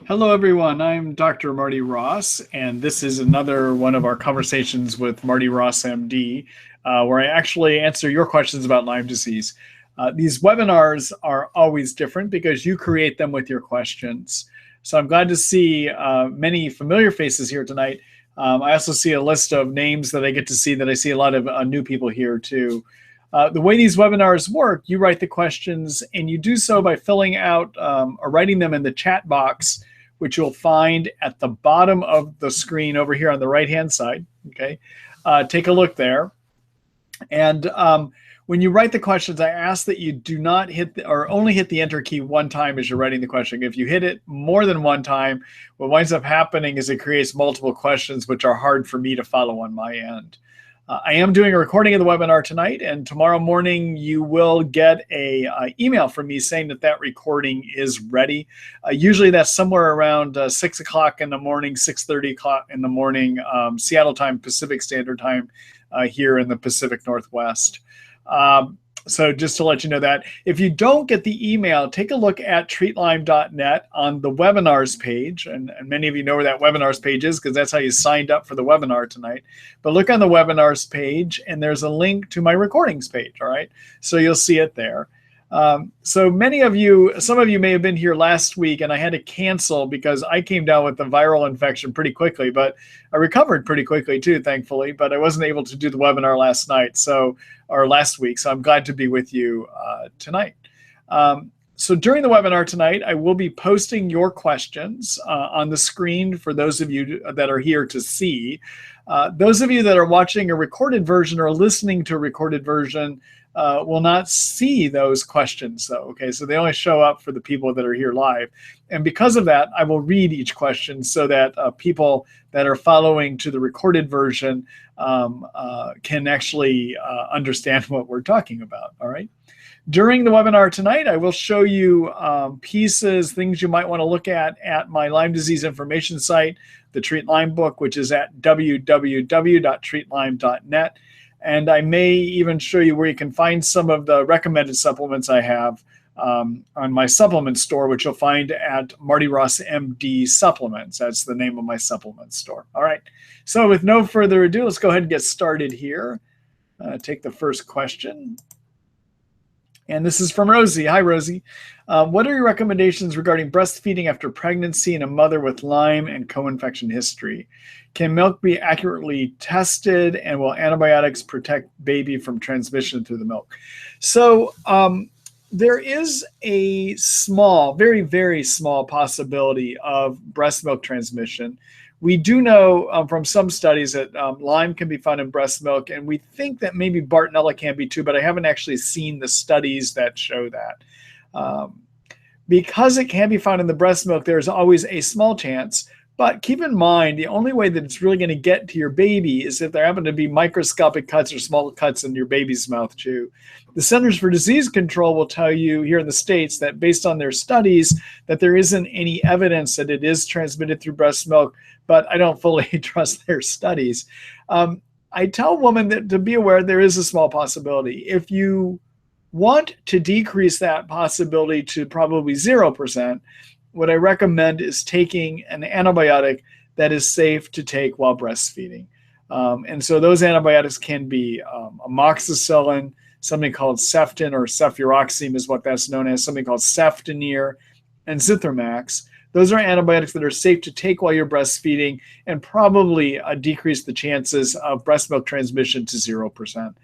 Hello, everyone. I'm Dr. Marty Ross, and this is another one of our conversations with Marty Ross MD, where I actually answer your questions about Lyme disease. These webinars are always different because you create them with your questions. So I'm glad to see many familiar faces here tonight. I also see a list of names that I get to see that I see a lot of new people here too. The way these webinars work, you write the questions and you do so by filling out or writing them in the chat box, which you'll find at the bottom of the screen over here on the right-hand side. Okay, take a look there. And when you write the questions, I ask that you do not hit or only hit the enter key one time as you're writing the question. If you hit it more than one time, what winds up happening is it creates multiple questions, which are hard for me to follow on my end. I am doing a recording of the webinar tonight, and tomorrow morning you will get a email from me saying that that recording is ready. Usually that's somewhere around 6 o'clock in the morning, 6:30 o'clock in the morning, Seattle time, Pacific Standard Time here in the Pacific Northwest. So just to let you know that. If you don't get the email, take a look at treatlyme.net on the webinars page. And many of you know where that webinars page is because that's how you signed up for the webinar tonight. But look on the webinars page and there's a link to my recordings page, all right? So you'll see it there. So many of you, some of you may have been here last week and I had to cancel because I came down with the viral infection pretty quickly, but I recovered pretty quickly too, thankfully, but I wasn't able to do the webinar last week. So I'm glad to be with you tonight. So during the webinar tonight, I will be posting your questions on the screen for those of you that are here to see. Those of you that are watching a recorded version or listening to a recorded version will not see those questions though, okay? So they only show up for the people that are here live. And because of that, I will read each question so that people that are following to the recorded version can actually understand what we're talking about, all right? During the webinar tonight, I will show you pieces, things you might want to look at my Lyme disease information site, the Treat Lyme book, which is at www.treatlyme.net. And I may even show you where you can find some of the recommended supplements I have on my supplement store, which you'll find at Marty Ross MD Supplements. That's the name of my supplement store. All right. So with no further ado, let's go ahead and get started here. Take the first question. And this is from Rosie. Hi, Rosie. What are your recommendations regarding breastfeeding after pregnancy in a mother with Lyme and co-infection history? Can milk be accurately tested, and will antibiotics protect baby from transmission through the milk? So there is a small, very, very small possibility of breast milk transmission. We do know from some studies that Lyme can be found in breast milk, and we think that maybe Bartonella can be too, but I haven't actually seen the studies that show that. Because it can be found in the breast milk, there's always a small chance. But keep in mind, the only way that it's really going to get to your baby is if there happen to be microscopic cuts or small cuts in your baby's mouth too. The Centers for Disease Control will tell you here in the States that based on their studies that there isn't any evidence that it is transmitted through breast milk, but I don't fully trust their studies. I tell women that to be aware there is a small possibility. If you want to decrease that possibility to probably 0%, what I recommend is taking an antibiotic that is safe to take while breastfeeding. And so those antibiotics can be amoxicillin, something called Ceftin or cefuroxime is what that's known as, something called Ceftonir, and Zithromax. Those are antibiotics that are safe to take while you're breastfeeding and probably decrease the chances of breast milk transmission to 0%.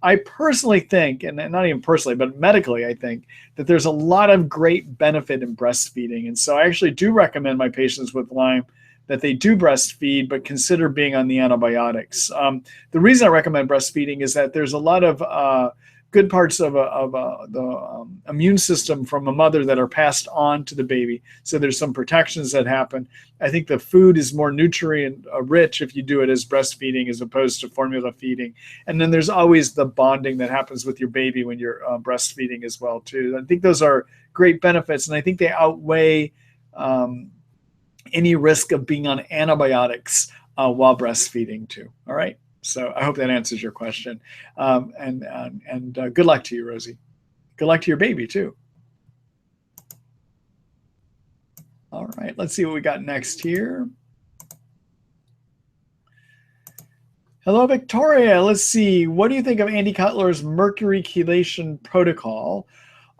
I personally think, and not even personally, but medically, I think that there's a lot of great benefit in breastfeeding. And so I actually do recommend my patients with Lyme that they do breastfeed, but consider being on the antibiotics. The reason I recommend breastfeeding is that there's a lot of good parts of the immune system from a mother that are passed on to the baby. So there's some protections that happen. I think the food is more nutrient rich if you do it as breastfeeding as opposed to formula feeding. And then there's always the bonding that happens with your baby when you're breastfeeding as well too. I think those are great benefits, and I think they outweigh any risk of being on antibiotics while breastfeeding too. All right. So I hope that answers your question. And good luck to you, Rosie. Good luck to your baby too. All right, let's see what we got next here. Hello, Victoria. Let's see. What do you think of Andy Cutler's mercury chelation protocol?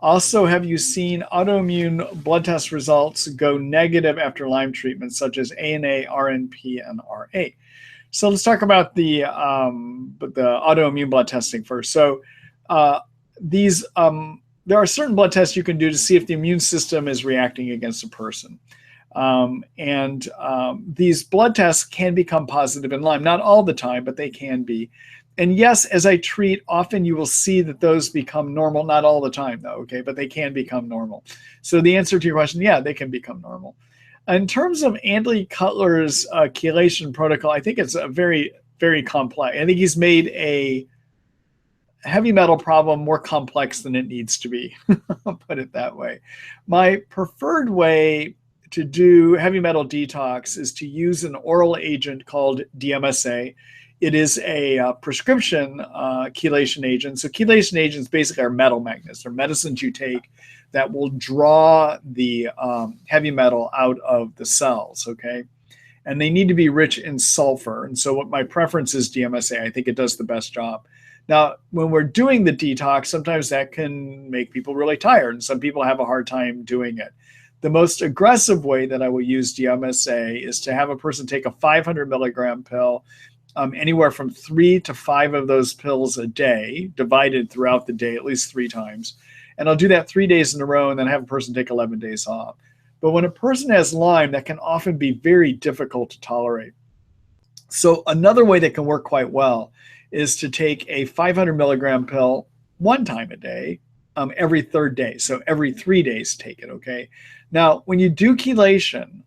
Also, have you seen autoimmune blood test results go negative after Lyme treatment, such as ANA, RNP, and RA? So let's talk about the autoimmune blood testing first. So there are certain blood tests you can do to see if the immune system is reacting against a person. These blood tests can become positive in Lyme, not all the time, but they can be. And yes, as I treat, often you will see that those become normal, not all the time though, okay, but they can become normal. So the answer to your question, yeah, they can become normal. In terms of Andy Cutler's chelation protocol, I think it's a very, very complex. I think he's made a heavy metal problem more complex than it needs to be. I'll put it that way. My preferred way to do heavy metal detox is to use an oral agent called DMSA. It is a prescription chelation agent. So chelation agents basically are metal magnets. They're medicines you take that will draw the heavy metal out of the cells, okay? And they need to be rich in sulfur. And so what my preference is DMSA. I think it does the best job. Now, when we're doing the detox, sometimes that can make people really tired, and some people have a hard time doing it. The most aggressive way that I will use DMSA is to have a person take a 500 milligram pill, anywhere from 3 to 5 of those pills a day, divided throughout the day at least 3 times. And I'll do that 3 days in a row and then have a person take 11 days off. But when a person has Lyme, that can often be very difficult to tolerate. So another way that can work quite well is to take a 500 milligram pill 1 time a day, every 3rd day. So every 3 days, take it, okay? Now, when you do chelation,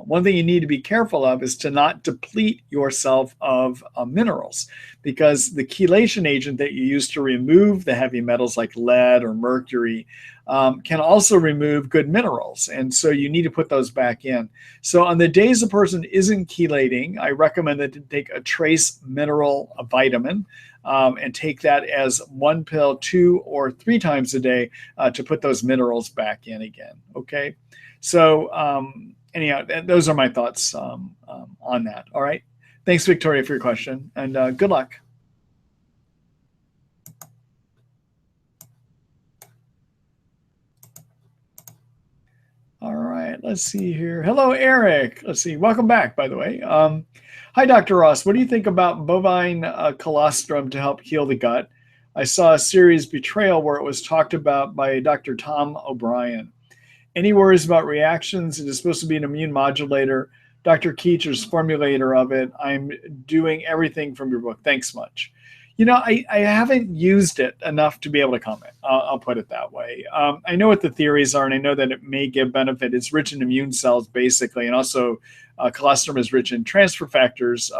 one thing you need to be careful of is to not deplete yourself of minerals, because the chelation agent that you use to remove the heavy metals like lead or mercury can also remove good minerals. And so you need to put those back in. So on the days a person isn't chelating, I recommend that to take a trace mineral vitamin and take that as 1 pill 2 or 3 times a day to put those minerals back in again. Okay. So anyhow, those are my thoughts on that. All right. Thanks, Victoria, for your question, and good luck. All right, let's see here. Hello, Eric. Let's see. Welcome back, by the way. Hi, Dr. Ross. What do you think about bovine colostrum to help heal the gut? I saw a series Betrayal where it was talked about by Dr. Tom O'Brien. Any worries about reactions? It is supposed to be an immune modulator. Dr. Keecher's formulator of it. I'm doing everything from your book. Thanks much. You know, I haven't used it enough to be able to comment. I'll put it that way. I know what the theories are, and I know that it may give benefit. It's rich in immune cells, basically, and also colostrum is rich in transfer factors,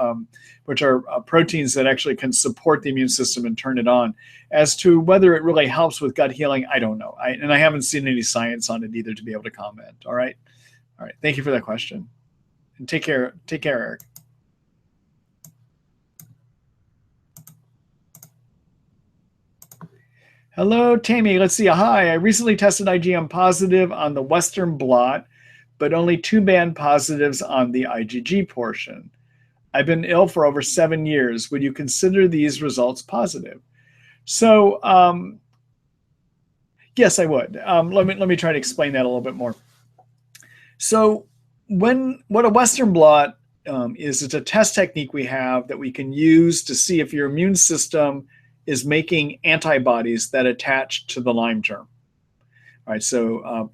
which are proteins that actually can support the immune system and turn it on. As to whether it really helps with gut healing, I don't know. And I haven't seen any science on it either to be able to comment. All right. All right. Thank you for that question. And take care. Take care, Eric. Hello, Tammy. Let's see. Hi. I recently tested IgM positive on the Western blot, but only 2 band positives on the IgG portion. I've been ill for over 7 years. Would you consider these results positive? So, yes, I would. Let me try to explain that a little bit more. So, what a Western blot is, it's a test technique we have that we can use to see if your immune system is making antibodies that attach to the Lyme germ. All right, so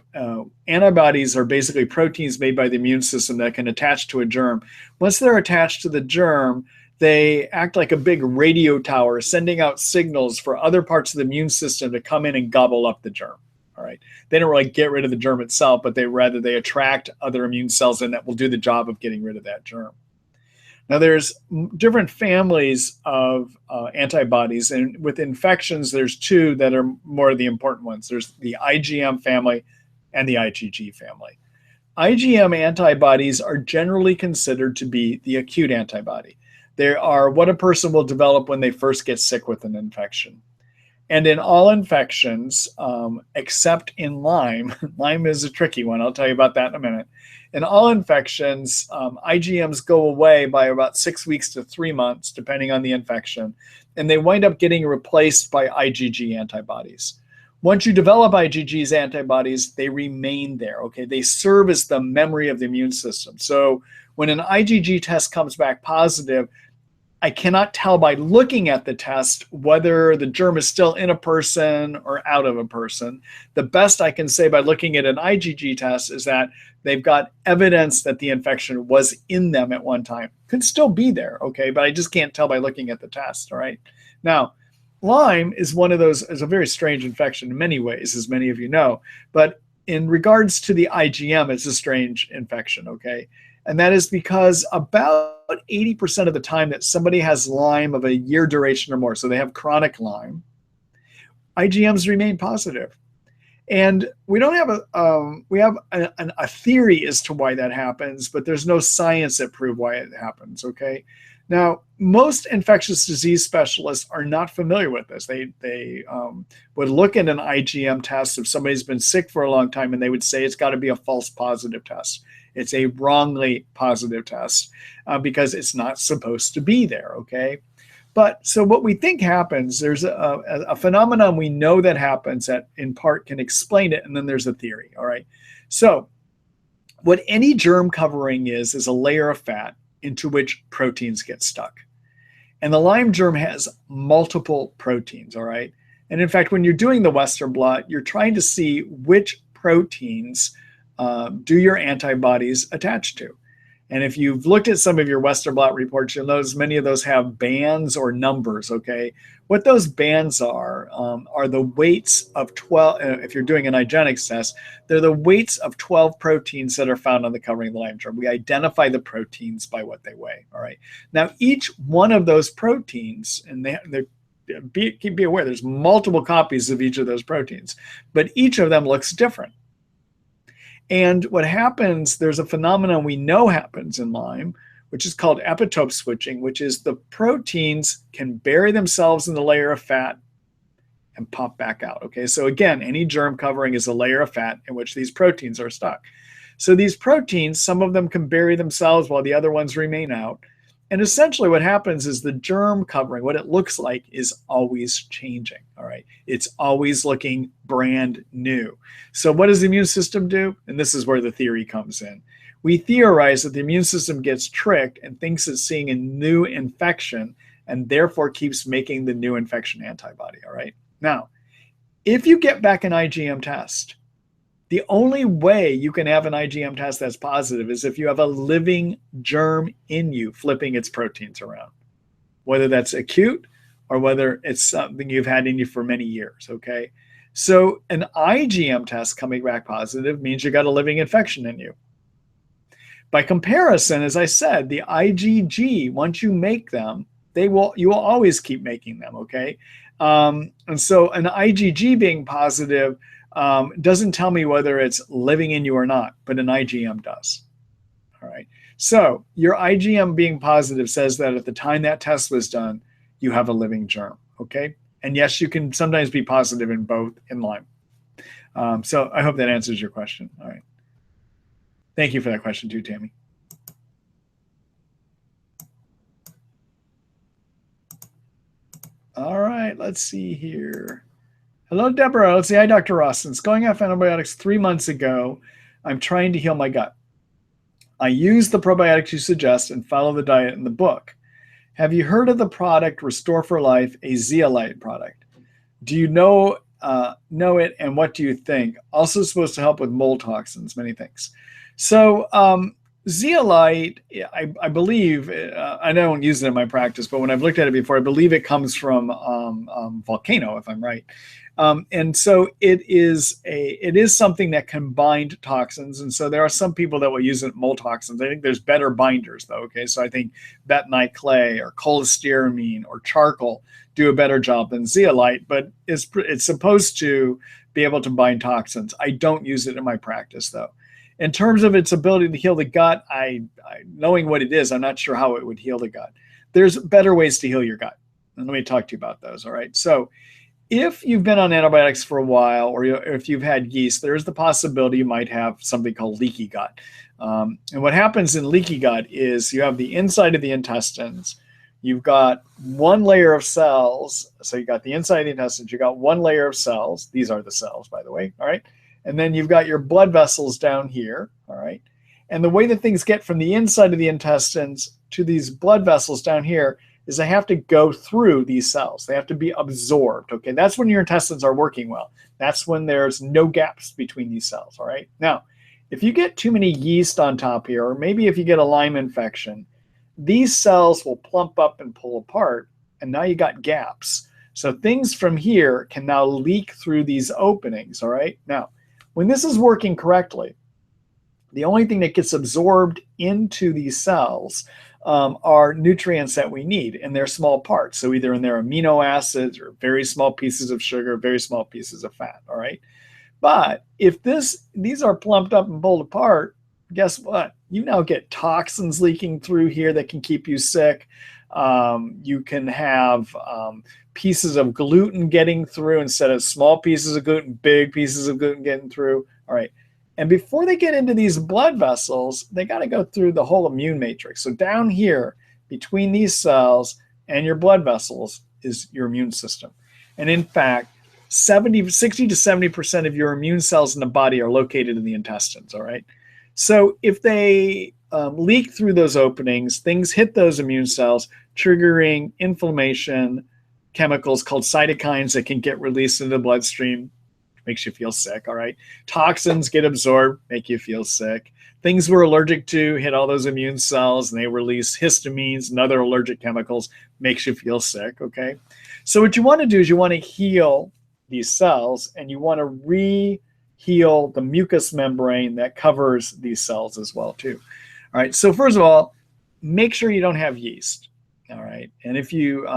antibodies are basically proteins made by the immune system that can attach to a germ. Once they're attached to the germ, they act like a big radio tower, sending out signals for other parts of the immune system to come in and gobble up the germ. All right, they don't really get rid of the germ itself, but they attract other immune cells, and that will do the job of getting rid of that germ. Now, there's different families of antibodies, and with infections, there's 2 that are more of the important ones. There's the IgM family and the IgG family. IgM antibodies are generally considered to be the acute antibody. They are what a person will develop when they first get sick with an infection. And in all infections, except in Lyme, Lyme is a tricky one. I'll tell you about that in a minute. In all infections, IgMs go away by about 6 weeks to 3 months, depending on the infection, and they wind up getting replaced by IgG antibodies. Once you develop IgG's antibodies, they remain there, okay? They serve as the memory of the immune system. So when an IgG test comes back positive, I cannot tell by looking at the test whether the germ is still in a person or out of a person. The best I can say by looking at an IgG test is that they've got evidence that the infection was in them at one time. Could still be there, okay, but I just can't tell by looking at the test, all right? Now, Lyme is one of those, is a very strange infection in many ways, as many of you know, but in regards to the IgM, it's a strange infection, okay? And that is because about 80% of the time that somebody has Lyme of a year duration or more, so they have chronic Lyme, IgMs remain positive. And we don't have a theory as to why that happens, but there's no science that proves why it happens, okay? Now, most infectious disease specialists are not familiar with this. They would look at an IgM test if somebody's been sick for a long time, and they would say it's got to be a false positive test. It's a wrongly positive test because it's not supposed to be there, okay? But so what we think happens, there's a phenomenon we know that happens that in part can explain it, and then there's a theory, all right? So what any germ covering is a layer of fat into which proteins get stuck. And the Lyme germ has multiple proteins, all right? And in fact, when you're doing the Western blot, you're trying to see which proteins do your antibodies attach to. And if you've looked at some of your Western blot reports, you'll notice many of those have bands or numbers, okay? What those bands are the weights of 12, if you're doing an IgG test, they're the weights of 12 proteins that are found on the covering of the Lyme germ. We identify the proteins by what they weigh, all right? Now, each one of those proteins, and be aware, there's multiple copies of each of those proteins, but each of them looks different. And what happens, there's a phenomenon we know happens in Lyme, which is called epitope switching, which is the proteins can bury themselves in the layer of fat and pop back out, okay? So again, any germ covering is a layer of fat in which these proteins are stuck. So these proteins, some of them can bury themselves while the other ones remain out. And essentially what happens is the germ covering, what it looks like, is always changing, all right? It's always looking brand new. So what does the immune system do? And this is where the theory comes in. We theorize that the immune system gets tricked and thinks it's seeing a new infection and therefore keeps making the new infection antibody, all right? Now, if you get back an IgM test, the only way you can have an IgM test that's positive is if you have a living germ in you flipping its proteins around, whether that's acute or whether it's something you've had in you for many years, okay? So an IgM test coming back positive means you got a living infection in you. By comparison, as I said, the IgG, once you make them, you will always keep making them, okay? And so an IgG being positive doesn't tell me whether it's living in you or not, but an IgM does. All right. So your IgM being positive says that at the time that test was done, you have a living germ. Okay. And yes, you can sometimes be positive in both in Lyme. So I hope that answers your question. All right. Thank you for that question too, Tammy. All right. Let's see here. Hello, Deborah. Let's see. Hi, Dr. Ross. Since going off antibiotics 3 months ago, I'm trying to heal my gut. I use the probiotics you suggest and follow the diet in the book. Have you heard of the product Restore for Life, a zeolite product? Do you know it, and what do you think? Also supposed to help with mold toxins. Many thanks. So zeolite, I believe, I don't use it in my practice, but when I've looked at it before, I believe it comes from volcano, if I'm right. And so it is something that can bind toxins. And so there are some people that will use it mold toxins. I think there's better binders though. Okay. So I think bentonite clay or cholestyramine or charcoal do a better job than zeolite, but it's supposed to be able to bind toxins. I don't use it in my practice though. In terms of its ability to heal the gut, knowing what it is, I'm not sure how it would heal the gut. There's better ways to heal your gut. And let me talk to you about those. All right. So If you've been on antibiotics for a while, or if you've had yeast, there's the possibility you might have something called leaky gut. And what happens in leaky gut is you have the inside of the intestines. You've got one layer of cells. So you got the inside of the intestines. You got one layer of cells. These are the cells, by the way. All right. And then you've got your blood vessels down here. All right. And the way that things get from the inside of the intestines to these blood vessels down here is they have to go through these cells. They have to be absorbed. Okay. That's when your intestines are working well. That's when there's no gaps between these cells. All right. Now, if you get too many yeast on top here, or maybe if you get a Lyme infection, these cells will plump up and pull apart, and now you got gaps. So things from here can now leak through these openings, all right? Now, when this is working correctly, the only thing that gets absorbed into these cells are nutrients that we need in their small parts. So either in their amino acids or very small pieces of sugar, very small pieces of fat, all right? But if these are plumped up and pulled apart, guess what? You now get toxins leaking through here that can keep you sick. You can have pieces of gluten getting through instead of small pieces of gluten, big pieces of gluten getting through. All right. And before they get into these blood vessels, they got to go through the whole immune matrix. So down here between these cells and your blood vessels is your immune system. And in fact, 60 to 70% of your immune cells in the body are located in the intestines, all right? So if they leak through those openings, things hit those immune cells, triggering inflammation, chemicals called cytokines that can get released into the bloodstream, makes you feel sick, all right? Toxins get absorbed, make you feel sick. Things we're allergic to hit all those immune cells, and they release histamines and other allergic chemicals, makes you feel sick, okay? So what you want to do is you want to heal these cells, and you want to re-heal the mucous membrane that covers these cells as well too. All right, so first of all, make sure you don't have yeast, all right? And if you,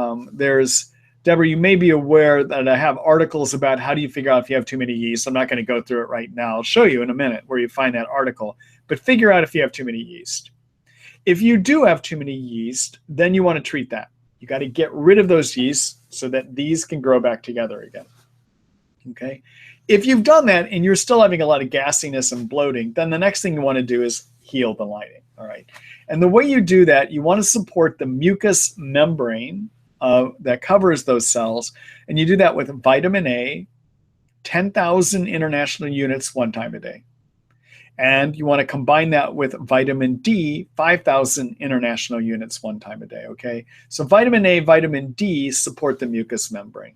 Deborah, you may be aware that I have articles about how do you figure out if you have too many yeast. I'm not going to go through it right now. I'll show you in a minute where you find that article, but figure out if you have too many yeast. If you do have too many yeast, then you want to treat that. You got to get rid of those yeasts so that these can grow back together again. Okay. If you've done that and you're still having a lot of gassiness and bloating, then the next thing you want to do is heal the lining. All right. And the way you do that, you want to support the mucous membrane that covers those cells. And you do that with vitamin A, 10,000 international units 1 time a day. And you want to combine that with vitamin D, 5,000 international units 1 time a day. Okay. So vitamin A, vitamin D support the mucous membrane.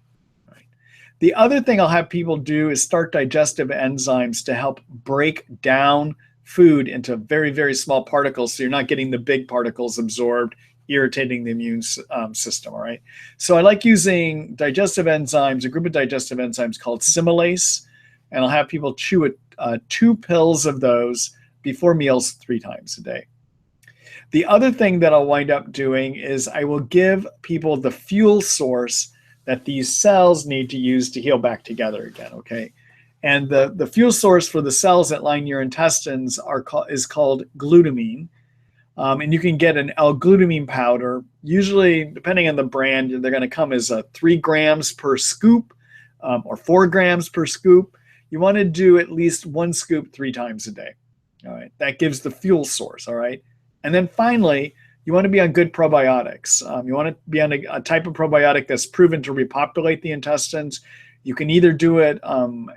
The other thing I'll have people do is start digestive enzymes to help break down food into very, very small particles so you're not getting the big particles absorbed, irritating the immune system, all right? So I like using digestive enzymes, a group of digestive enzymes called Similase, and I'll have people chew 2 pills of those before meals 3 times a day. The other thing that I'll wind up doing is I will give people the fuel source that these cells need to use to heal back together again, okay? And the fuel source for the cells that line your intestines is called glutamine. And you can get an L-glutamine powder. Usually, depending on the brand, they're going to come as 3 grams per scoop or 4 grams per scoop. You want to do at least 1 scoop 3 times a day, all right? That gives the fuel source, all right? And then finally, you want to be on good probiotics. You want to be on a type of probiotic that's proven to repopulate the intestines. You can either do it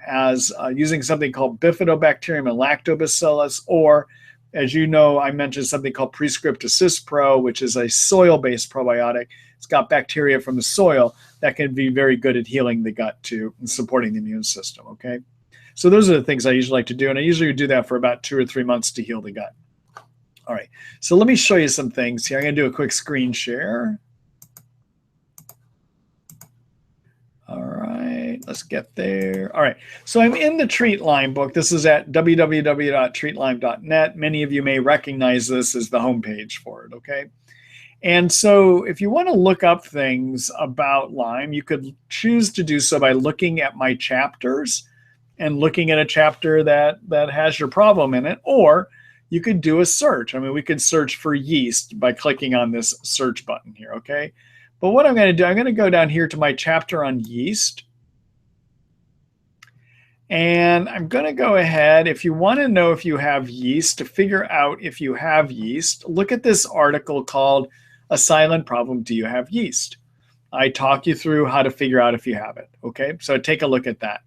as using something called bifidobacterium and lactobacillus, or, as you know, I mentioned something called Prescript Assist Pro, which is a soil-based probiotic. It's got bacteria from the soil that can be very good at healing the gut too and supporting the immune system, okay? So those are the things I usually like to do, and I usually do that for about 2 or 3 months to heal the gut. All right, so let me show you some things here. I'm going to do a quick screen share. All right, let's get there. All right, so I'm in the Treat Lyme book. This is at www.treatlyme.net. Many of you may recognize this as the homepage for it, okay? And so if you want to look up things about Lyme, you could choose to do so by looking at my chapters and looking at a chapter that has your problem in it, or you could do a search. I mean, we could search for yeast by clicking on this search button here, okay? But what I'm going to do, I'm going to go down here to my chapter on yeast, And I'm going to go ahead, if you want to know if you have yeast, to figure out if you have yeast, look at this article called A Silent Problem, Do You Have Yeast? I talk you through how to figure out if you have it, okay? So take a look at that.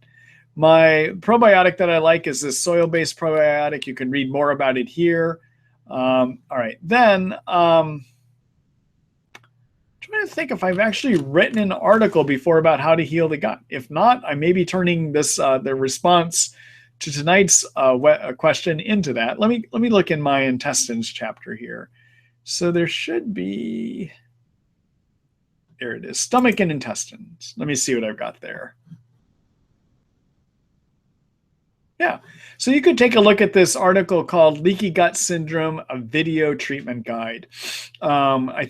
My probiotic that I like is this soil-based probiotic. You can read more about it here. All right, then trying to think if I've actually written an article before about how to heal the gut. If not, I may be turning this the response to tonight's question into that. Let me look in my intestines chapter here. So there should be, there it is, stomach and intestines. Let me see what I've got there. Yeah, so you could take a look at this article called Leaky Gut Syndrome, a Video Treatment Guide. I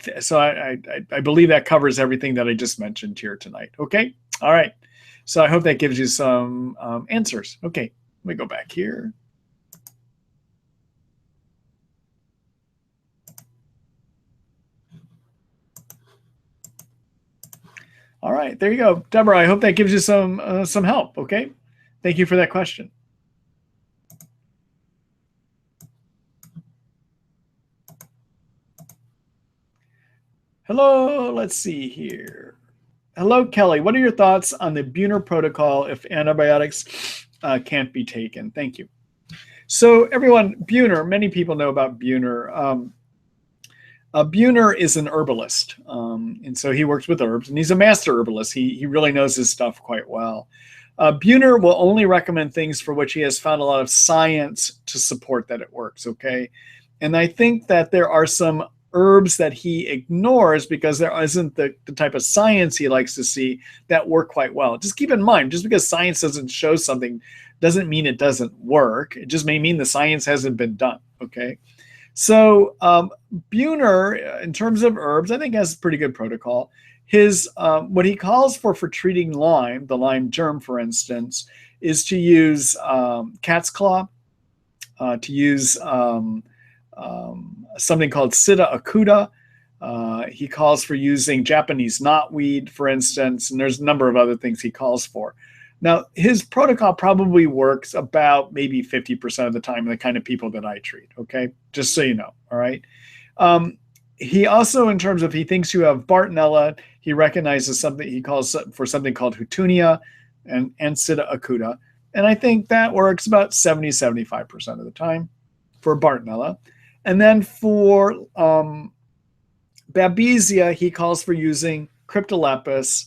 believe that covers everything that I just mentioned here tonight. Okay, all right. So I hope that gives you some answers. Okay, let me go back here. All right, there you go. Deborah, I hope that gives you some help, okay? Thank you for that question. Hello, let's see here. Hello, Kelly. What are your thoughts on the Buhner protocol if antibiotics can't be taken? Thank you. So everyone, Buhner, many people know about Buhner. Buhner is an herbalist, and so he works with herbs, and he's a master herbalist. He really knows his stuff quite well. Buhner will only recommend things for which he has found a lot of science to support that it works, okay? And I think that there are some herbs that he ignores because there isn't the type of science he likes to see that work quite well. Just keep in mind, just because science doesn't show something doesn't mean it doesn't work. It just may mean the science hasn't been done, okay? So Buhner, in terms of herbs, I think has a pretty good protocol. His what he calls for treating Lyme, the Lyme germ, for instance, is to use cat's claw, to use something called Sida acuta. He calls for using Japanese knotweed, for instance, and there's a number of other things he calls for. Now, his protocol probably works about maybe 50% of the time in the kind of people that I treat, okay? Just so you know, all right? He also, in terms of he thinks you have Bartonella, he recognizes something he calls for something called Houtunia and Sida acuta. And I think that works about 70-75% of the time for Bartonella. And then for Babesia, he calls for using Cryptolepis,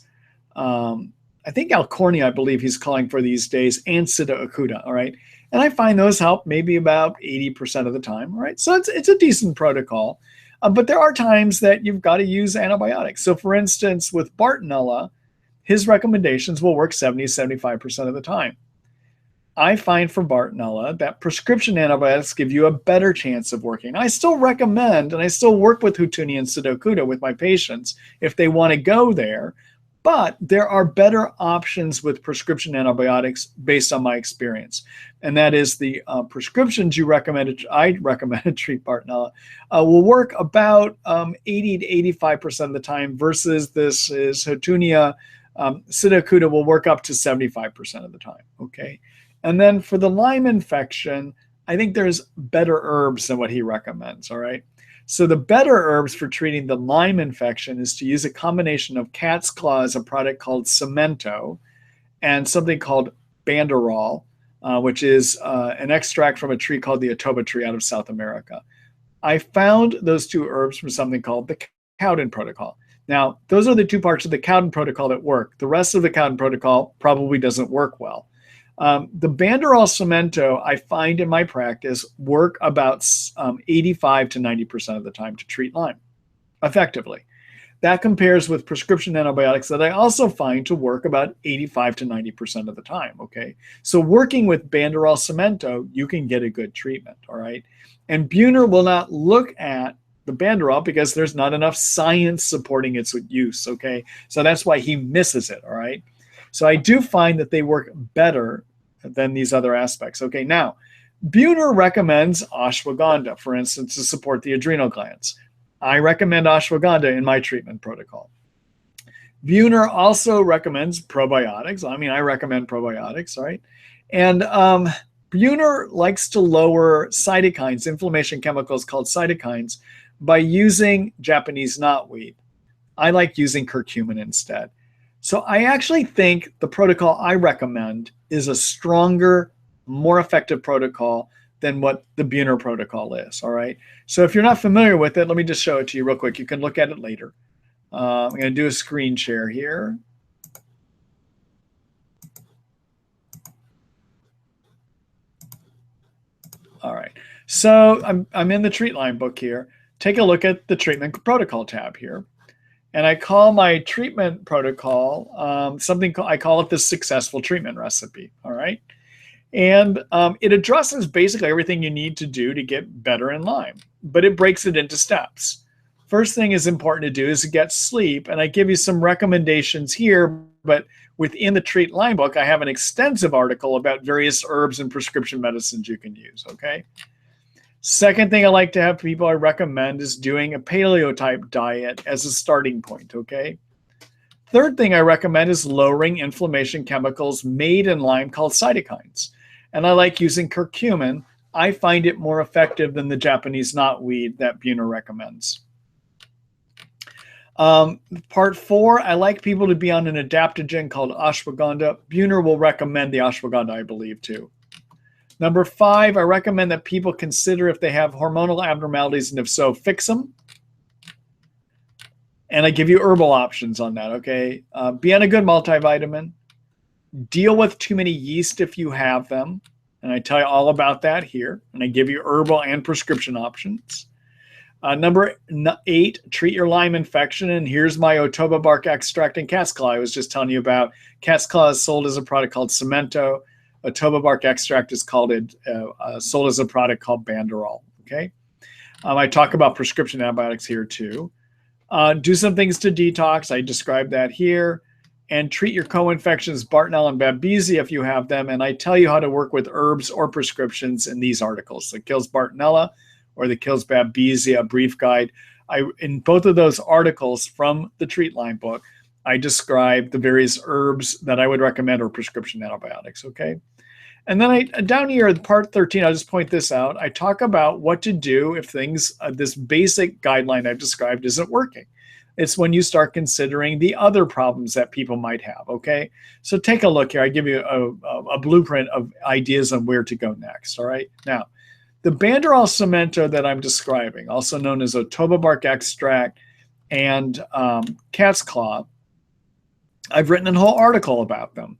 I think Alcornia, I believe he's calling for these days, and Sida acuta, all right? And I find those help maybe about 80% of the time, all right? So it's a decent protocol. But there are times that you've got to use antibiotics. So for instance, with Bartonella, his recommendations will work 70-75% of the time. I find for Bartonella that prescription antibiotics give you a better chance of working. I still recommend, and I still work with Houtunia and Sida acuta with my patients if they want to go there, but there are better options with prescription antibiotics based on my experience. And that is the prescriptions I recommend to treat Bartonella will work about 80-85% of the time versus this is Houtunia. Sida acuta will work up to 75% of the time, okay? And then for the Lyme infection, I think there's better herbs than what he recommends, all right? So the better herbs for treating the Lyme infection is to use a combination of cat's claw as a product called Cemento and something called Banderol, which is an extract from a tree called the Atoba tree out of South America. I found those two herbs from something called the Cowden protocol. Now, those are the two parts of the Cowden protocol that work. The rest of the Cowden protocol probably doesn't work well. The Banderol Cemento, I find in my practice, work about 85-90% of the time to treat Lyme effectively. That compares with prescription antibiotics that I also find to work about 85-90% of the time, okay? So working with Banderol Cemento, you can get a good treatment, all right? And Buhner will not look at the Banderol because there's not enough science supporting its use, okay? So that's why he misses it, all right? So I do find that they work better than these other aspects. Okay, now, Buhner recommends ashwagandha, for instance, to support the adrenal glands. I recommend ashwagandha in my treatment protocol. Buhner also recommends probiotics. I mean, I recommend probiotics, right? And Buhner likes to lower cytokines, inflammation chemicals called cytokines, by using Japanese knotweed. I like using curcumin instead. So I actually think the protocol I recommend is a stronger, more effective protocol than what the Buhner protocol is, all right? So if you're not familiar with it, let me just show it to you real quick. You can look at it later. I'm going to do a screen share here. All right. So I'm in the Treat Lyme book here. Take a look at the treatment protocol tab here. And I call my treatment protocol I call it the successful treatment recipe. All right. And it addresses basically everything you need to do to get better in Lyme, but it breaks it into steps. First thing is important to do is to get sleep. And I give you some recommendations here, but within the Treat Lyme book, I have an extensive article about various herbs and prescription medicines you can use, okay? Second thing I like to have people I recommend is doing a paleo type diet as a starting point, okay? Third thing I recommend is lowering inflammation chemicals made in Lyme called cytokines. And I like using curcumin. I find it more effective than the Japanese knotweed that Buhner recommends. Part 4, I like people to be on an adaptogen called ashwagandha. Buhner will recommend the ashwagandha, I believe, too. Number 5, I recommend that people consider if they have hormonal abnormalities, and if so, fix them. And I give you herbal options on that, okay? Be on a good multivitamin. Deal with too many yeast if you have them. And I tell you all about that here. And I give you herbal and prescription options. Number 8, treat your Lyme infection. And here's my Otoba bark extract and cat's claw I was just telling you about. Cat's claw is sold as a product called Cemento. Otoba bark extract is sold as a product called Banderol. Okay. I talk about prescription antibiotics here too. Do some things to detox. I describe that here. And treat your co-infections, Bartonella and Babesia, if you have them. And I tell you how to work with herbs or prescriptions in these articles. The Kills Bartonella or the Kills Babesia, a brief guide. In both of those articles from the Treat Lyme book, I describe the various herbs that I would recommend or prescription antibiotics, okay? And then down here in part 13, I'll just point this out. I talk about what to do if this basic guideline I've described isn't working. It's when you start considering the other problems that people might have, okay? So take a look here. I give you a blueprint of ideas on where to go next, all right? Now, the Banderol Cemento that I'm describing, also known as Otoba bark extract and cat's claw, I've written a whole article about them.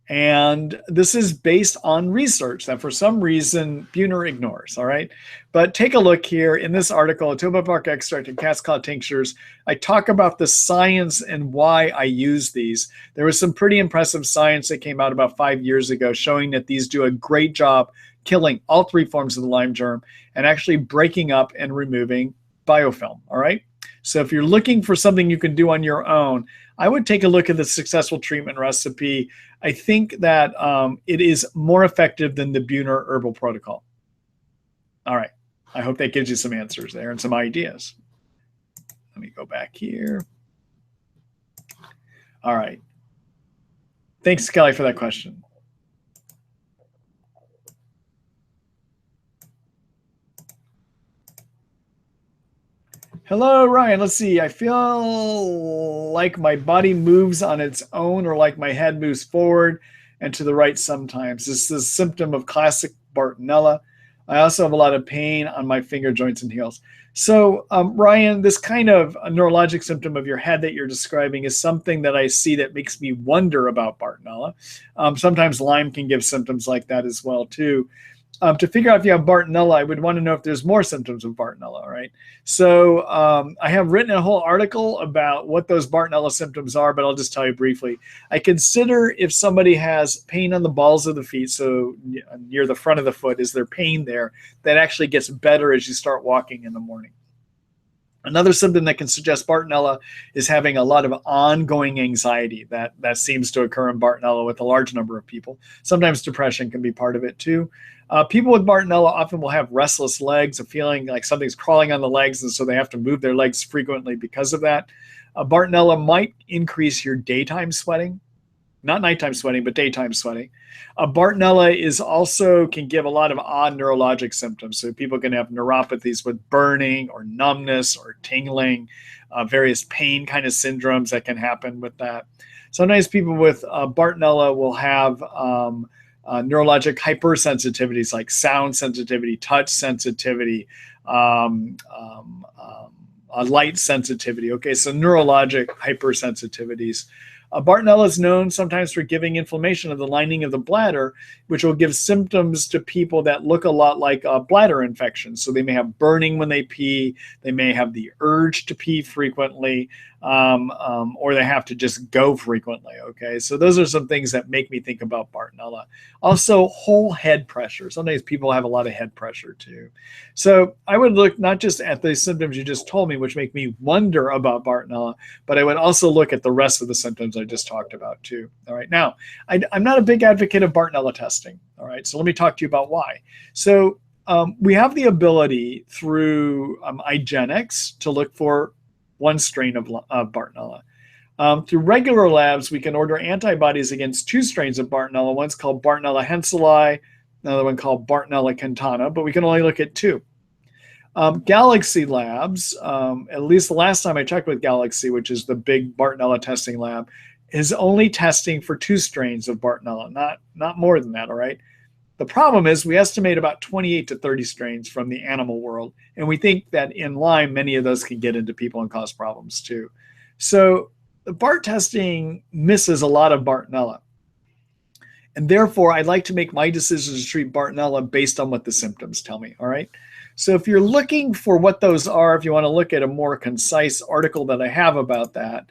And this is based on research that for some reason Buhner ignores, all right? But take a look here in this article, Otoba bark extract and cat's claw tinctures. I talk about the science and why I use these. There was some pretty impressive science that came out about 5 years ago showing that these do a great job killing all 3 forms of the Lyme germ and actually breaking up and removing biofilm, all right? So if you're looking for something you can do on your own, I would take a look at the successful treatment recipe. I think that it is more effective than the Buhner herbal protocol. All right. I hope that gives you some answers there and some ideas. Let me go back here. All right. Thanks, Kelly, for that question. Hello, Ryan. Let's see. I feel like my body moves on its own or like my head moves forward and to the right sometimes. This is a symptom of classic Bartonella. I also have a lot of pain on my finger joints and heels. So, Ryan, this kind of a neurologic symptom of your head that you're describing is something that I see that makes me wonder about Bartonella. Sometimes Lyme can give symptoms like that as well, too. To figure out if you have Bartonella, I would want to know if there's more symptoms of Bartonella, right? So I have written a whole article about what those Bartonella symptoms are, but I'll just tell you briefly. I consider if somebody has pain on the balls of the feet, so near the front of the foot, is there pain there, that actually gets better as you start walking in the morning. Another symptom that can suggest Bartonella is having a lot of ongoing anxiety that seems to occur in Bartonella with a large number of people. Sometimes depression can be part of it too. People with Bartonella often will have restless legs, a feeling like something's crawling on the legs, and so they have to move their legs frequently because of that. Bartonella might increase your daytime sweating. not nighttime sweating, but daytime sweating. Bartonella is also can give a lot of odd neurologic symptoms. So people can have neuropathies with burning or numbness or tingling, various pain kind of syndromes that can happen with that. Sometimes people with Bartonella will have neurologic hypersensitivities like sound sensitivity, touch sensitivity, light sensitivity. Okay, so neurologic hypersensitivities. Bartonella is known sometimes for giving inflammation of the lining of the bladder, which will give symptoms to people that look a lot like bladder infections. So they may have burning when they pee, they may have the urge to pee frequently, or they have to just go frequently. Okay, so those are some things that make me think about Bartonella. Also, whole head pressure. Sometimes people have a lot of head pressure too. So I would look not just at the symptoms you just told me, which make me wonder about Bartonella, but I would also look at the rest of the symptoms I just talked about too. All right, now I'm not a big advocate of Bartonella testing. All right, so let me talk to you about why. So we have the ability through IGeneX to look for one strain of Bartonella. Through regular labs, we can order antibodies against two strains of Bartonella. One's called Bartonella henselae, another one called Bartonella cantana, but we can only look at two. Galaxy Labs, at least the last time I checked with Galaxy, which is the big Bartonella testing lab, is only testing for two strains of Bartonella, not more than that, all right? The problem is we estimate about 28 to 30 strains from the animal world, and we think that in Lyme, many of those can get into people and cause problems too. So the BART testing misses a lot of Bartonella. And therefore, I'd like to make my decisions to treat Bartonella based on what the symptoms tell me, all right? So if you're looking for what those are, if you want to look at a more concise article that I have about that,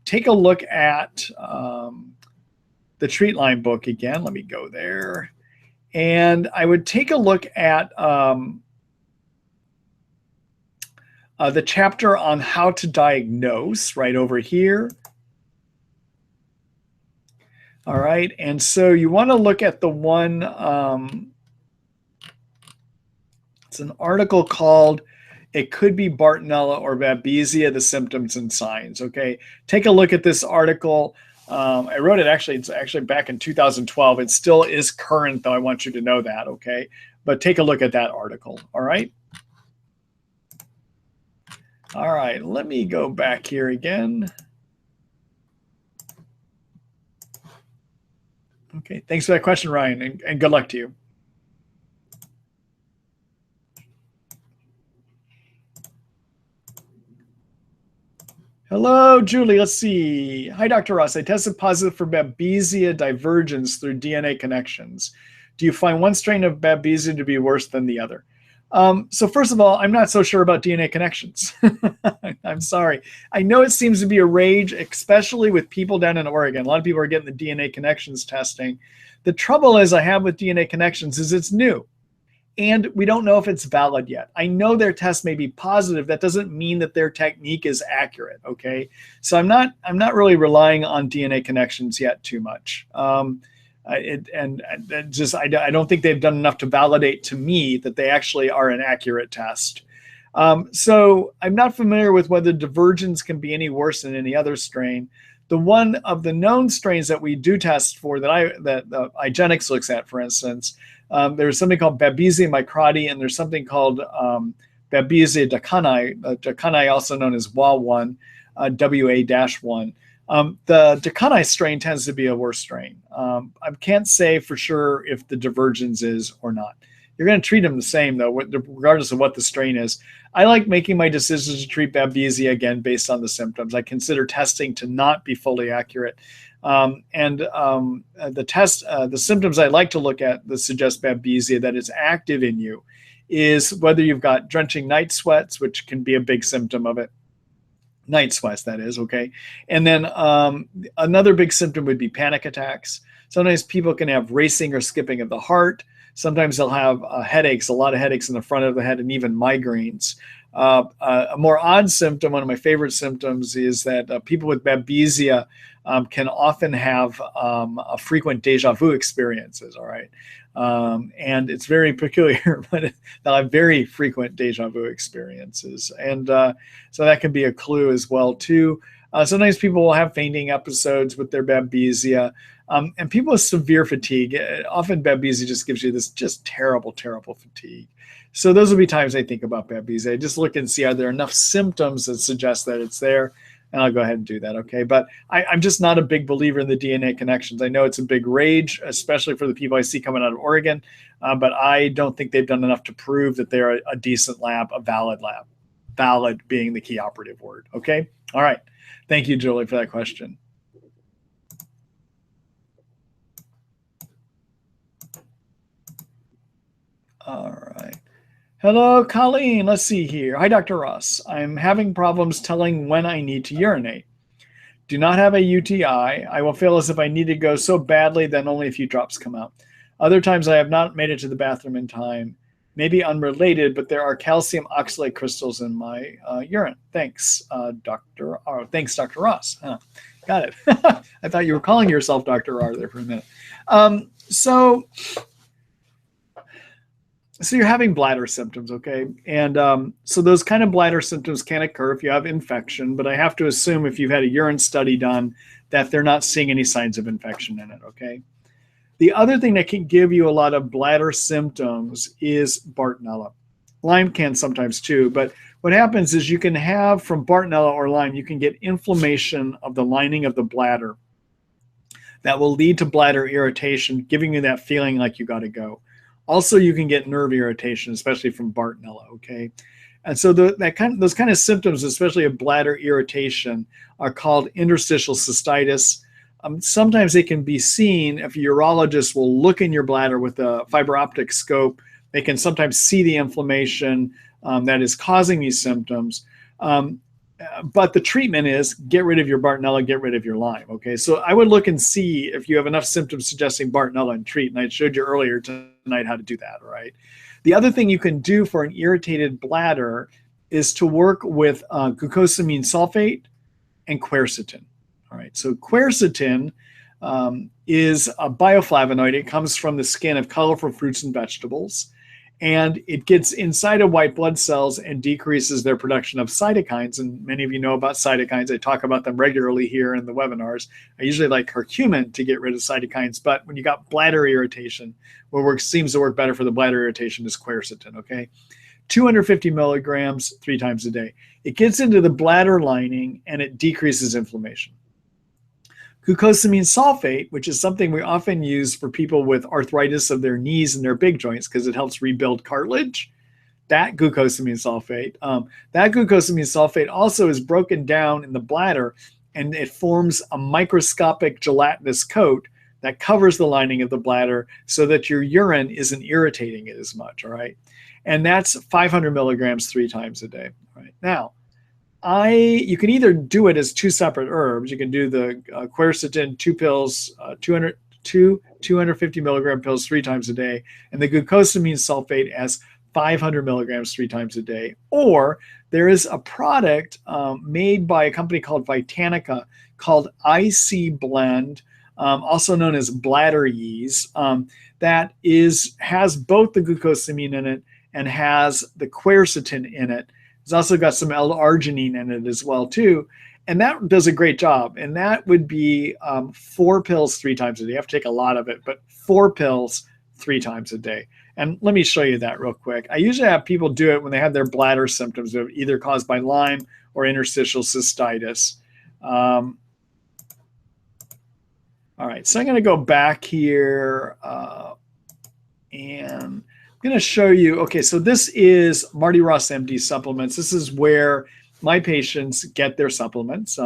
take a look at the Treat Lyme book again. Let me go there. And I would take a look at the chapter on how to diagnose right over here. All right, and so you want to look at the one, it's an article called It Could Be Bartonella or Babesia, the Symptoms and Signs. Okay, take a look at this article. I wrote it it's actually back in 2012. It still is current, though. I want you to know that, okay? But take a look at that article, all right? All right, let me go back here again. Okay, thanks for that question, Ryan, and good luck to you. Hello, Julie. Let's see. Hi, Dr. Ross. I tested positive for Babesia divergence through DNA connections. Do you find one strain of Babesia to be worse than the other? So first of all, I'm not so sure about DNA connections. I'm sorry. I know it seems to be a rage, especially with people down in Oregon. A lot of people are getting the DNA connections testing. The trouble is I have with DNA connections is it's new. And we don't know if it's valid yet. I know their test may be positive. That doesn't mean that their technique is accurate, okay? So I'm not really relying on DNA connections yet too much. I don't think they've done enough to validate to me that they actually are an accurate test. So I'm not familiar with whether divergence can be any worse than any other strain. The one of the known strains that we do test for that IGeneX looks at, for instance, there's something called Babesia microti, and there's something called Babesia decani, also known as WA1, WA-1. The decani strain tends to be a worse strain. I can't say for sure if the divergence is or not. You're going to treat them the same, though, regardless of what the strain is. I like making my decisions to treat Babesia, again, based on the symptoms. I consider testing to not be fully accurate. The symptoms I like to look at that suggest Babesia, that is active in you, is whether you've got drenching night sweats, which can be a big symptom of it. Night sweats, that is, okay? And then another big symptom would be panic attacks. Sometimes people can have racing or skipping of the heart. Sometimes they'll have headaches, a lot of headaches in the front of the head, and even migraines. A more odd symptom, one of my favorite symptoms, is that people with Babesia can often have frequent deja vu experiences, all right? And it's very peculiar, but they'll have very frequent deja vu experiences. And so that can be a clue as well, too. Sometimes people will have fainting episodes with their babesia. And people with severe fatigue, often babesia just gives you this just terrible, terrible fatigue. So those will be times I think about babesia. I just look and see, are there enough symptoms that suggest that it's there? And I'll go ahead and do that, okay? But I'm just not a big believer in the DNA connections. I know it's a big rage, especially for the people I see coming out of Oregon, but I don't think they've done enough to prove that they're a decent lab, a valid lab. Valid being the key operative word, okay? All right. Thank you, Julie, for that question. All right. Hello, Colleen. Let's see here. Hi, Dr. Ross. I'm having problems telling when I need to urinate. Do not have a UTI. I will feel as if I need to go so badly that only a few drops come out. Other times I have not made it to the bathroom in time. Maybe unrelated, but there are calcium oxalate crystals in my urine. Thanks, Dr. R. Thanks, Dr. Ross. Got it. I thought you were calling yourself Dr. R there for a minute. So you're having bladder symptoms, okay? And so those kind of bladder symptoms can occur if you have infection, but I have to assume if you've had a urine study done that they're not seeing any signs of infection in it, okay? The other thing that can give you a lot of bladder symptoms is Bartonella. Lyme can sometimes too, but what happens is you can have from Bartonella or Lyme, you can get inflammation of the lining of the bladder that will lead to bladder irritation, giving you that feeling like you got to go. Also, you can get nerve irritation, especially from Bartonella, okay? And so those kind of symptoms, especially of bladder irritation, are called interstitial cystitis. Sometimes they can be seen if a urologist will look in your bladder with a fiber optic scope. They can sometimes see the inflammation that is causing these symptoms. But the treatment is get rid of your Bartonella, get rid of your Lyme, okay? So I would look and see if you have enough symptoms suggesting Bartonella and treat, and I showed you earlier tonight how to do that, all right? The other thing you can do for an irritated bladder is to work with glucosamine sulfate and quercetin, all right? So quercetin is a bioflavonoid. It comes from the skin of colorful fruits and vegetables. And it gets inside of white blood cells and decreases their production of cytokines. And many of you know about cytokines. I talk about them regularly here in the webinars. I usually like curcumin to get rid of cytokines. But when you got bladder irritation, what seems to work better for the bladder irritation is quercetin, okay? 250 milligrams 3 times a day. It gets into the bladder lining and it decreases inflammation. Glucosamine sulfate, which is something we often use for people with arthritis of their knees and their big joints because it helps rebuild cartilage, that glucosamine sulfate also is broken down in the bladder and it forms a microscopic gelatinous coat that covers the lining of the bladder so that your urine isn't irritating it as much, all right? And that's 500 milligrams 3 times a day, all right? Now, you can either do it as 2 separate herbs. You can do the quercetin 2 pills, 250 milligram pills 3 times a day, and the glucosamine sulfate as 500 milligrams 3 times a day. Or there is a product made by a company called Vitanica called IC Blend, also known as bladder yeast, that has both the glucosamine in it and has the quercetin in it. It's also got some L-arginine in it as well too. And that does a great job. And that would be 4 pills 3 times a day. You have to take a lot of it, but 4 pills 3 times a day. And let me show you that real quick. I usually have people do it when they have their bladder symptoms of either caused by Lyme or interstitial cystitis. All right, so I'm going to go back here and I'm going to show you, okay, so this is Marty Ross MD supplements. This is where my patients get their supplements.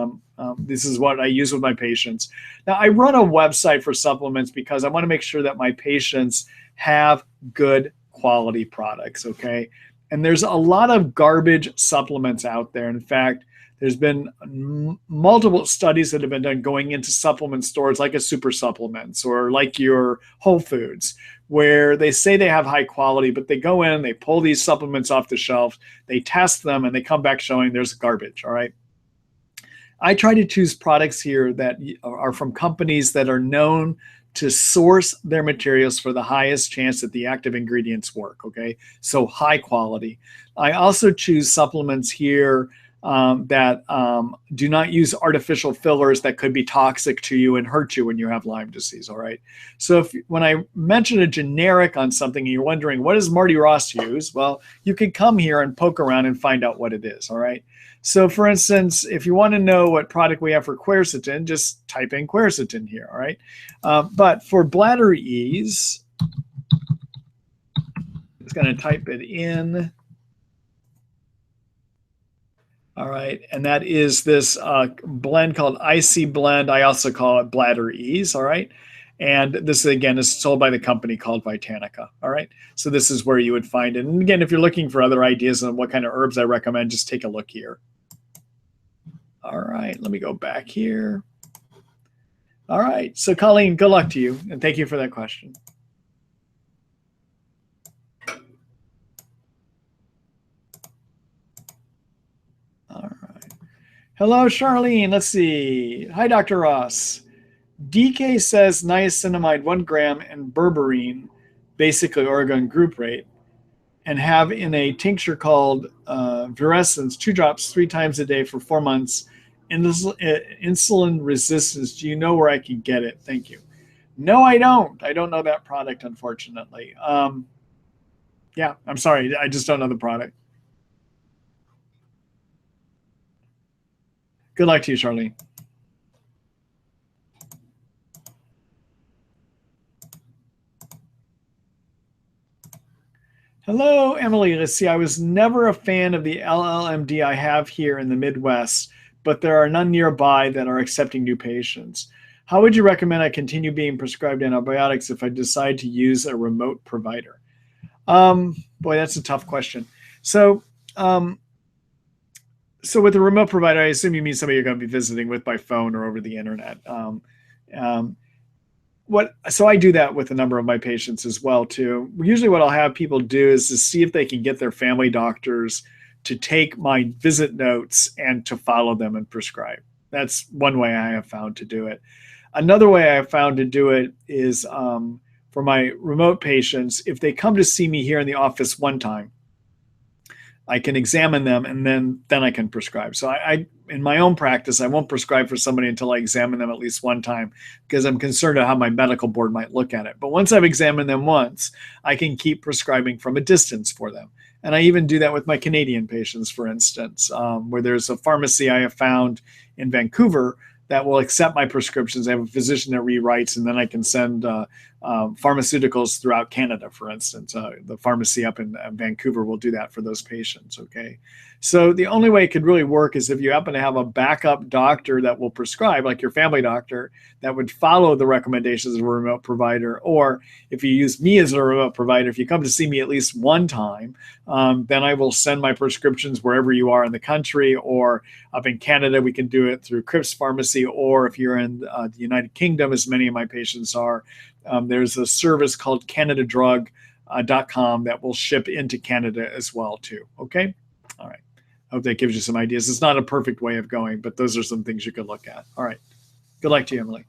This is what I use with my patients. Now, I run a website for supplements because I want to make sure that my patients have good quality products, okay? And there's a lot of garbage supplements out there. In fact, there's been multiple studies that have been done going into supplement stores like a Super Supplements or like your Whole Foods, where they say they have high quality, but they go in, they pull these supplements off the shelf, they test them, and they come back showing there's garbage, all right? I try to choose products here that are from companies that are known to source their materials for the highest chance that the active ingredients work, okay? So high quality. I also choose supplements here that do not use artificial fillers that could be toxic to you and hurt you when you have Lyme disease, all right? So when I mention a generic on something and you're wondering, what does Marty Ross use? Well, you can come here and poke around and find out what it is, all right? So for instance, if you want to know what product we have for quercetin, just type in quercetin here, all right? But for bladder ease, it's going to type it in. All right, and that is this blend called IC Blend. I also call it Bladder Ease, all right? And this, again, is sold by the company called Vitanica, all right? So this is where you would find it. And again, if you're looking for other ideas on what kind of herbs I recommend, just take a look here. All right, let me go back here. All right, so Colleen, good luck to you, and thank you for that question. All right. Hello, Charlene. Let's see. Hi, Dr. Ross. DK says niacinamide 1 gram and berberine, basically Oregon group rate, and have in a tincture called Virescence 2 drops 3 times a day for 4 months. Insulin resistance. Do you know where I can get it? Thank you. No, I don't. I don't know that product, unfortunately. Yeah, I'm sorry. I just don't know the product. Good luck to you, Charlene. Hello, Emily. Let's see. I was never a fan of the LLMD I have here in the Midwest, but there are none nearby that are accepting new patients. How would you recommend I continue being prescribed antibiotics if I decide to use a remote provider? Boy, that's a tough question. So with a remote provider, I assume you mean somebody you're going to be visiting with by phone or over the internet. So I do that with a number of my patients as well too. Usually what I'll have people do is to see if they can get their family doctors to take my visit notes and to follow them and prescribe. That's one way I have found to do it. Another way I have found to do it is for my remote patients, if they come to see me here in the office one time, I can examine them and then I can prescribe. So I in my own practice, I won't prescribe for somebody until I examine them at least one time because I'm concerned of how my medical board might look at it. But once I've examined them once, I can keep prescribing from a distance for them. And I even do that with my Canadian patients, for instance, where there's a pharmacy I have found in Vancouver that will accept my prescriptions. I have a physician that rewrites, and then I can send pharmaceuticals throughout Canada, for instance. The pharmacy up in Vancouver will do that for those patients, okay? So the only way it could really work is if you happen to have a backup doctor that will prescribe, like your family doctor, that would follow the recommendations of a remote provider. Or if you use me as a remote provider, if you come to see me at least one time, then I will send my prescriptions wherever you are in the country. Or up in Canada, we can do it through Cripps Pharmacy. Or if you're in the United Kingdom, as many of my patients are, there's a service called CanadaDrug.com that will ship into Canada as well too. Okay? All right. I hope that gives you some ideas. It's not a perfect way of going, but those are some things you could look at. All right. Good luck to you, Emily.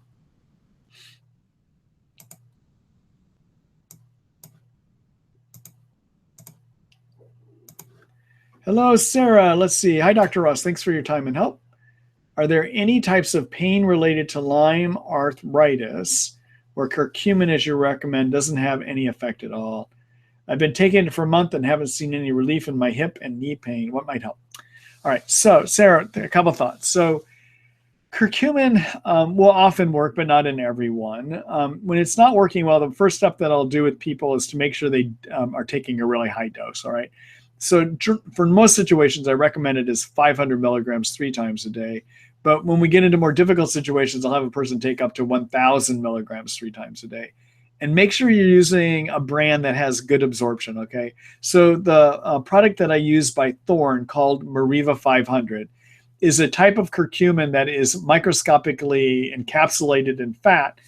Hello, Sarah. Let's see. Hi, Dr. Ross. Thanks for your time and help. Are there any types of pain related to Lyme arthritis where curcumin, as you recommend, doesn't have any effect at all? I've been taking it for a month and haven't seen any relief in my hip and knee pain. What might help? All right. So, Sarah, a couple of thoughts. So, curcumin will often work, but not in everyone. When it's not working well, the first step that I'll do with people is to make sure they are taking a really high dose, all right? So for most situations, I recommend it as 500 milligrams 3 times a day. But when we get into more difficult situations, I'll have a person take up to 1,000 milligrams 3 times a day. And make sure you're using a brand that has good absorption, okay? So the product that I use by Thorne called Mariva 500 is a type of curcumin that is microscopically encapsulated in fat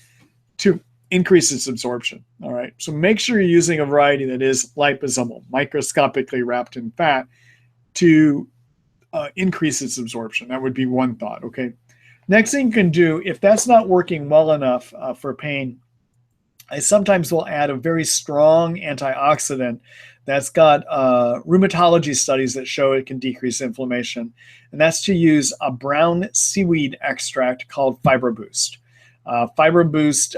to increase its absorption, all right? So make sure you're using a variety that is liposomal, microscopically wrapped in fat to increase its absorption. That would be one thought, okay? Next thing you can do, if that's not working well enough for pain, I sometimes will add a very strong antioxidant that's got rheumatology studies that show it can decrease inflammation. And that's to use a brown seaweed extract called FiberBoost. FiberBoost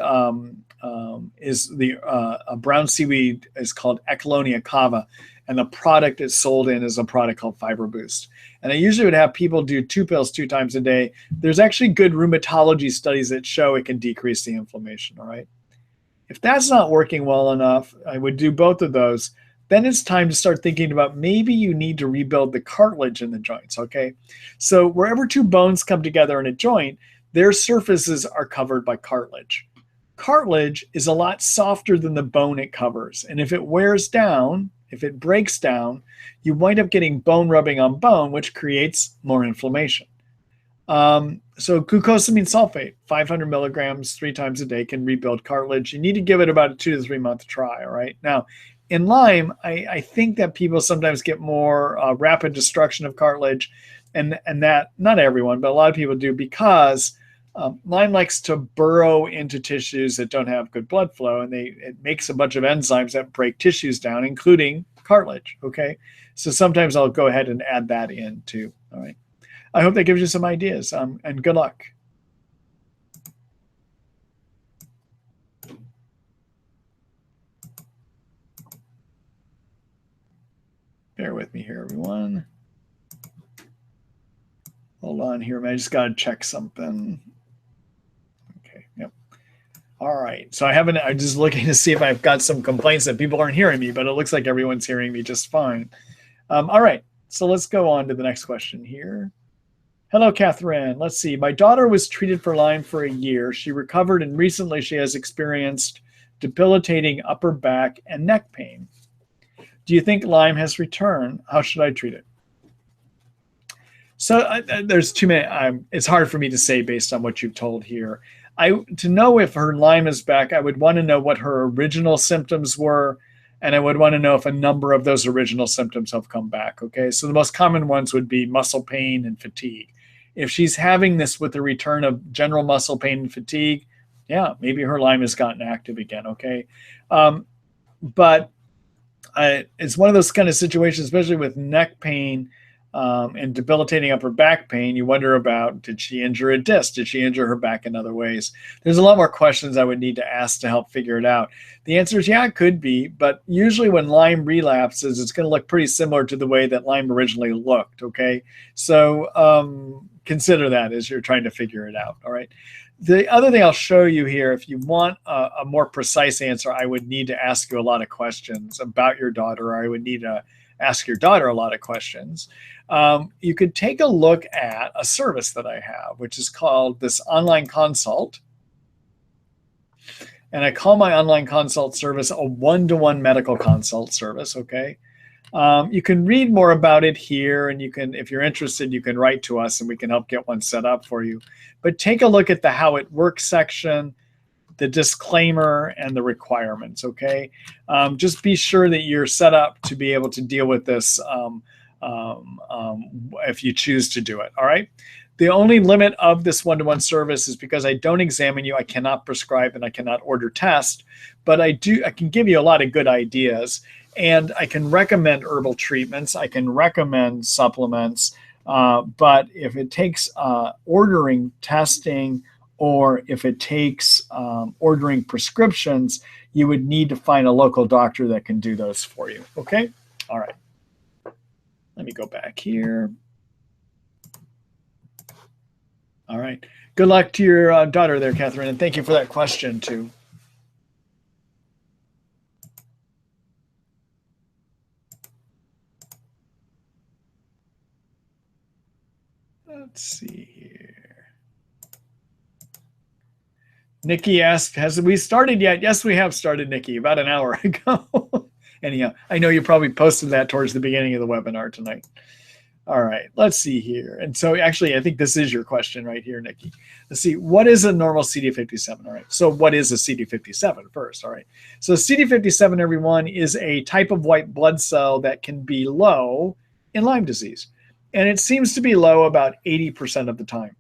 is a brown seaweed is called Ecolonia cava, and the product it's sold in is a product called FiberBoost. And I usually would have people do 2 pills 2 times a day. There's actually good rheumatology studies that show it can decrease the inflammation, all right? If that's not working well enough, I would do both of those. Then it's time to start thinking about maybe you need to rebuild the cartilage in the joints, okay? So wherever 2 bones come together in a joint, their surfaces are covered by cartilage. Cartilage is a lot softer than the bone it covers. And if it wears down, if it breaks down, you wind up getting bone rubbing on bone, which creates more inflammation. So glucosamine sulfate, 500 milligrams 3 times a day can rebuild cartilage. You need to give it about a 2 to 3 month try, all right? Now, in Lyme, I think that people sometimes get more rapid destruction of cartilage, and that, not everyone, but a lot of people do, because Lyme likes to burrow into tissues that don't have good blood flow, and it makes a bunch of enzymes that break tissues down, including cartilage, okay? So sometimes I'll go ahead and add that in too, all right? I hope that gives you some ideas, and good luck. Bear with me here, everyone. Hold on here, I just got to check something. Okay, yep. All right, so I'm just looking to see if I've got some complaints that people aren't hearing me, but it looks like everyone's hearing me just fine. All right, so let's go on to the next question here. Hello, Catherine. Let's see. My daughter was treated for Lyme for a year. She recovered, and recently she has experienced debilitating upper back and neck pain. Do you think Lyme has returned? How should I treat it? So there's too many. It's hard for me to say based on what you've told here. To know if her Lyme is back, I would want to know what her original symptoms were, and I would want to know if a number of those original symptoms have come back. Okay, so the most common ones would be muscle pain and fatigue. If she's having this with the return of general muscle pain and fatigue, yeah, maybe her Lyme has gotten active again, okay? But it's one of those kind of situations, especially with neck pain and debilitating upper back pain, you wonder about, did she injure a disc? Did she injure her back in other ways? There's a lot more questions I would need to ask to help figure it out. The answer is, yeah, it could be, but usually when Lyme relapses, it's going to look pretty similar to the way that Lyme originally looked, okay? So consider that as you're trying to figure it out, all right? The other thing I'll show you here, if you want a more precise answer, I would need to ask you a lot of questions about your daughter, or I would need to ask your daughter a lot of questions. You could take a look at a service that I have, which is called this online consult. And I call my online consult service a one-to-one medical consult service, okay? You can read more about it here, and you can, if you're interested, you can write to us and we can help get one set up for you. But take a look at the how it works section, the disclaimer, and the requirements, okay? Just be sure that you're set up to be able to deal with this if you choose to do it, all right? The only limit of this one-to-one service is because I don't examine you, I cannot prescribe, and I cannot order tests, but I can give you a lot of good ideas, and I can recommend herbal treatments, I can recommend supplements, but if it takes ordering testing, or if it takes ordering prescriptions, you would need to find a local doctor that can do those for you, okay? All right. Let me go back here. All right. Good luck to your daughter there, Catherine, and thank you for that question, too. Let's see here. Nikki asked, has we started yet? Yes, we have started, Nikki, about an hour ago. Anyhow, I know you probably posted that towards the beginning of the webinar tonight. All right, let's see here. And so actually, I think this is your question right here, Nikki. Let's see, what is a normal CD57? All right, so what is a CD57 first? All right, so CD57, everyone, is a type of white blood cell that can be low in Lyme disease. And it seems to be low about 80% of the time.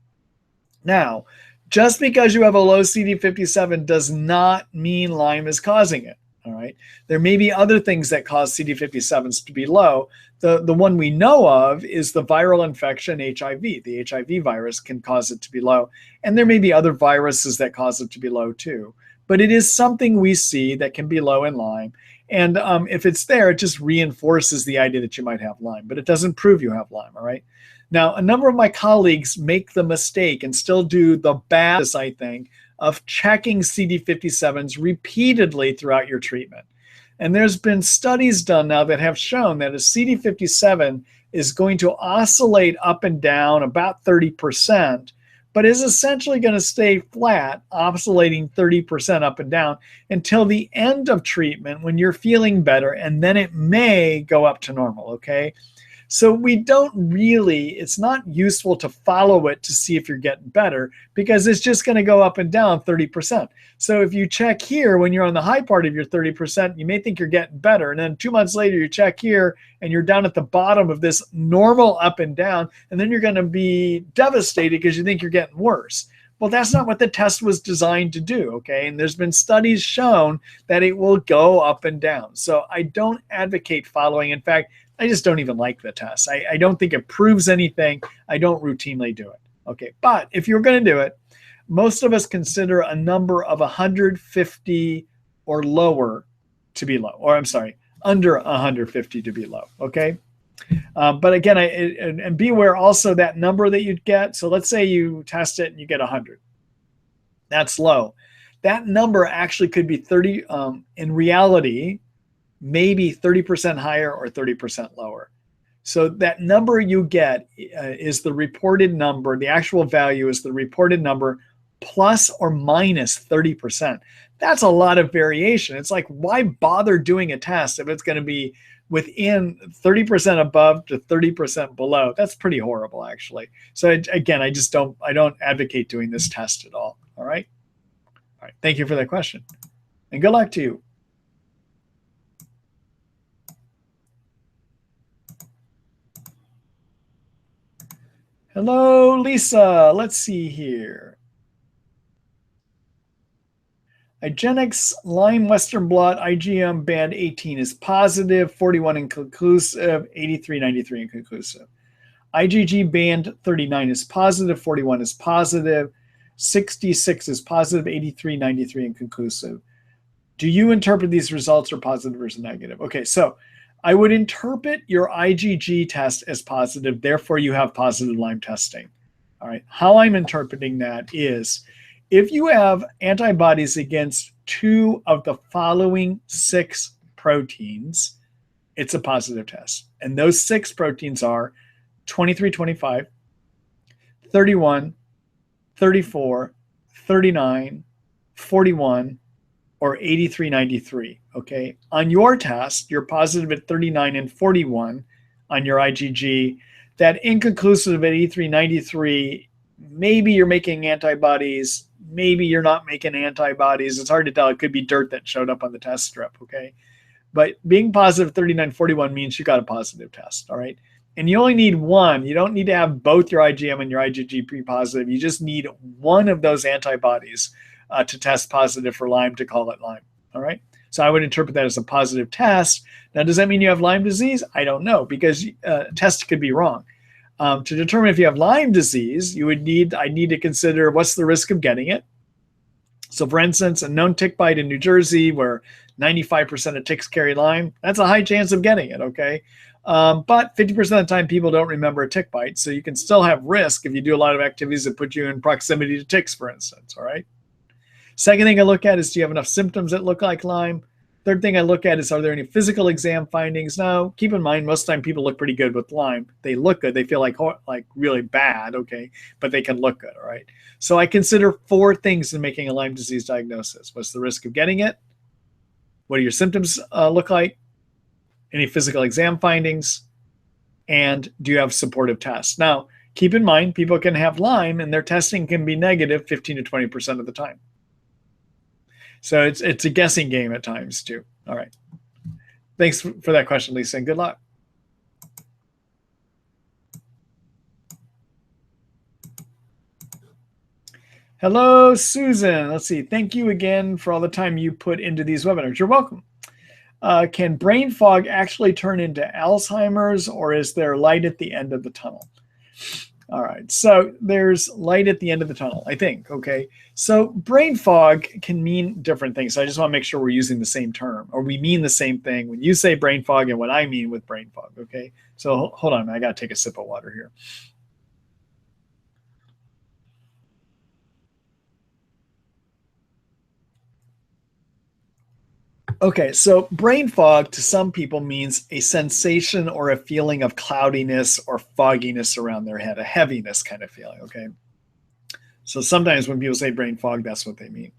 Now, Just because you have a low CD57 does not mean Lyme is causing it. All right. There may be other things that cause CD57s to be low. The one we know of is the viral infection HIV. The HIV virus can cause it to be low. And there may be other viruses that cause it to be low too. But it is something we see that can be low in Lyme. And if it's there, it just reinforces the idea that you might have Lyme, but it doesn't prove you have Lyme. All right. Now, a number of my colleagues make the mistake and still do the bad, I think, of checking CD57s repeatedly throughout your treatment. And there's been studies done now that have shown that a CD57 is going to oscillate up and down about 30%, but is essentially going to stay flat, oscillating 30% up and down until the end of treatment when you're feeling better, and then it may go up to normal, okay? So we don't really, it's not useful to follow it to see if you're getting better because it's just going to go up and down 30%. So if you check here when you're on the high part of your 30%, you may think you're getting better. And then 2 months later, you check here and you're down at the bottom of this normal up and down. And then you're going to be devastated because you think you're getting worse. Well, that's not what the test was designed to do, okay? And there's been studies shown that it will go up and down. So I don't advocate following. In fact, I just don't even like the test. I don't think it proves anything. I don't routinely do it. Okay, but if you're going to do it, most of us consider a number of 150 or lower to be low, or I'm sorry, under 150 to be low, okay? But again, and be aware also that number that you'd get. So let's say you test it and you get 100. That's low. That number actually could be 30. In reality, maybe 30% higher or 30% lower. So that number you get is the reported number. The actual value is the reported number plus or minus 30%. That's a lot of variation. It's like, why bother doing a test if it's going to be within 30% above to 30% below? That's pretty horrible, actually. So again, I don't advocate doing this test at all. All right. All right. Thank you for that question. And good luck to you. Hello, Lisa. Let's see here. IGeneX Lyme Western blot IgM band 18 is positive, 41 inconclusive, 8393 inconclusive. IgG band 39 is positive, 41 is positive, 66 is positive, 8393 inconclusive. Do you interpret these results are positive or negative? Okay, so I would interpret your IgG test as positive, therefore you have positive Lyme testing. All right, how I'm interpreting that is if you have antibodies against 2 of the following 6 proteins, it's a positive test. And those 6 proteins are 2325, 31, 34, 39, 41, or 8393, okay? On your test, you're positive at 39 and 41 on your IgG. That inconclusive at 8393, maybe you're making antibodies, maybe you're not making antibodies. It's hard to tell. It could be dirt that showed up on the test strip, okay? But being positive 39, 41 means you got a positive test, all right? And you only need one. You don't need to have both your IgM and your IgG pre-positive. You just need one of those antibodies to test positive for Lyme to call it Lyme, all right? So I would interpret that as a positive test. Now, does that mean you have Lyme disease? I don't know, because tests could be wrong. To determine if you have Lyme disease, I need to consider what's the risk of getting it. So for instance, a known tick bite in New Jersey where 95% of ticks carry Lyme, that's a high chance of getting it, okay? But 50% of the time, people don't remember a tick bite. So you can still have risk if you do a lot of activities that put you in proximity to ticks, for instance, all right? Second thing I look at is, do you have enough symptoms that look like Lyme? Third thing I look at is, are there any physical exam findings? Now, keep in mind, most of the time people look pretty good with Lyme. They look good. They feel like really bad, okay? But they can look good, all right? So I consider 4 things in making a Lyme disease diagnosis. What's the risk of getting it? What do your symptoms look like? Any physical exam findings? And do you have supportive tests? Now, keep in mind, people can have Lyme and their testing can be negative 15 to 20% of the time. So it's a guessing game at times too. All right. Thanks for that question, Lisa, and good luck. Hello, Susan. Let's see. Thank you again for all the time you put into these webinars. You're welcome. Can brain fog actually turn into Alzheimer's, or is there light at the end of the tunnel? All right, so there's light at the end of the tunnel, I think, okay? So brain fog can mean different things. So I just want to make sure we're using the same term, or we mean the same thing when you say brain fog and what I mean with brain fog, okay? So hold on, I got to take a sip of water here. Okay, so brain fog to some people means a sensation or a feeling of cloudiness or fogginess around their head, a heaviness kind of feeling, okay? So sometimes when people say brain fog, that's what they mean.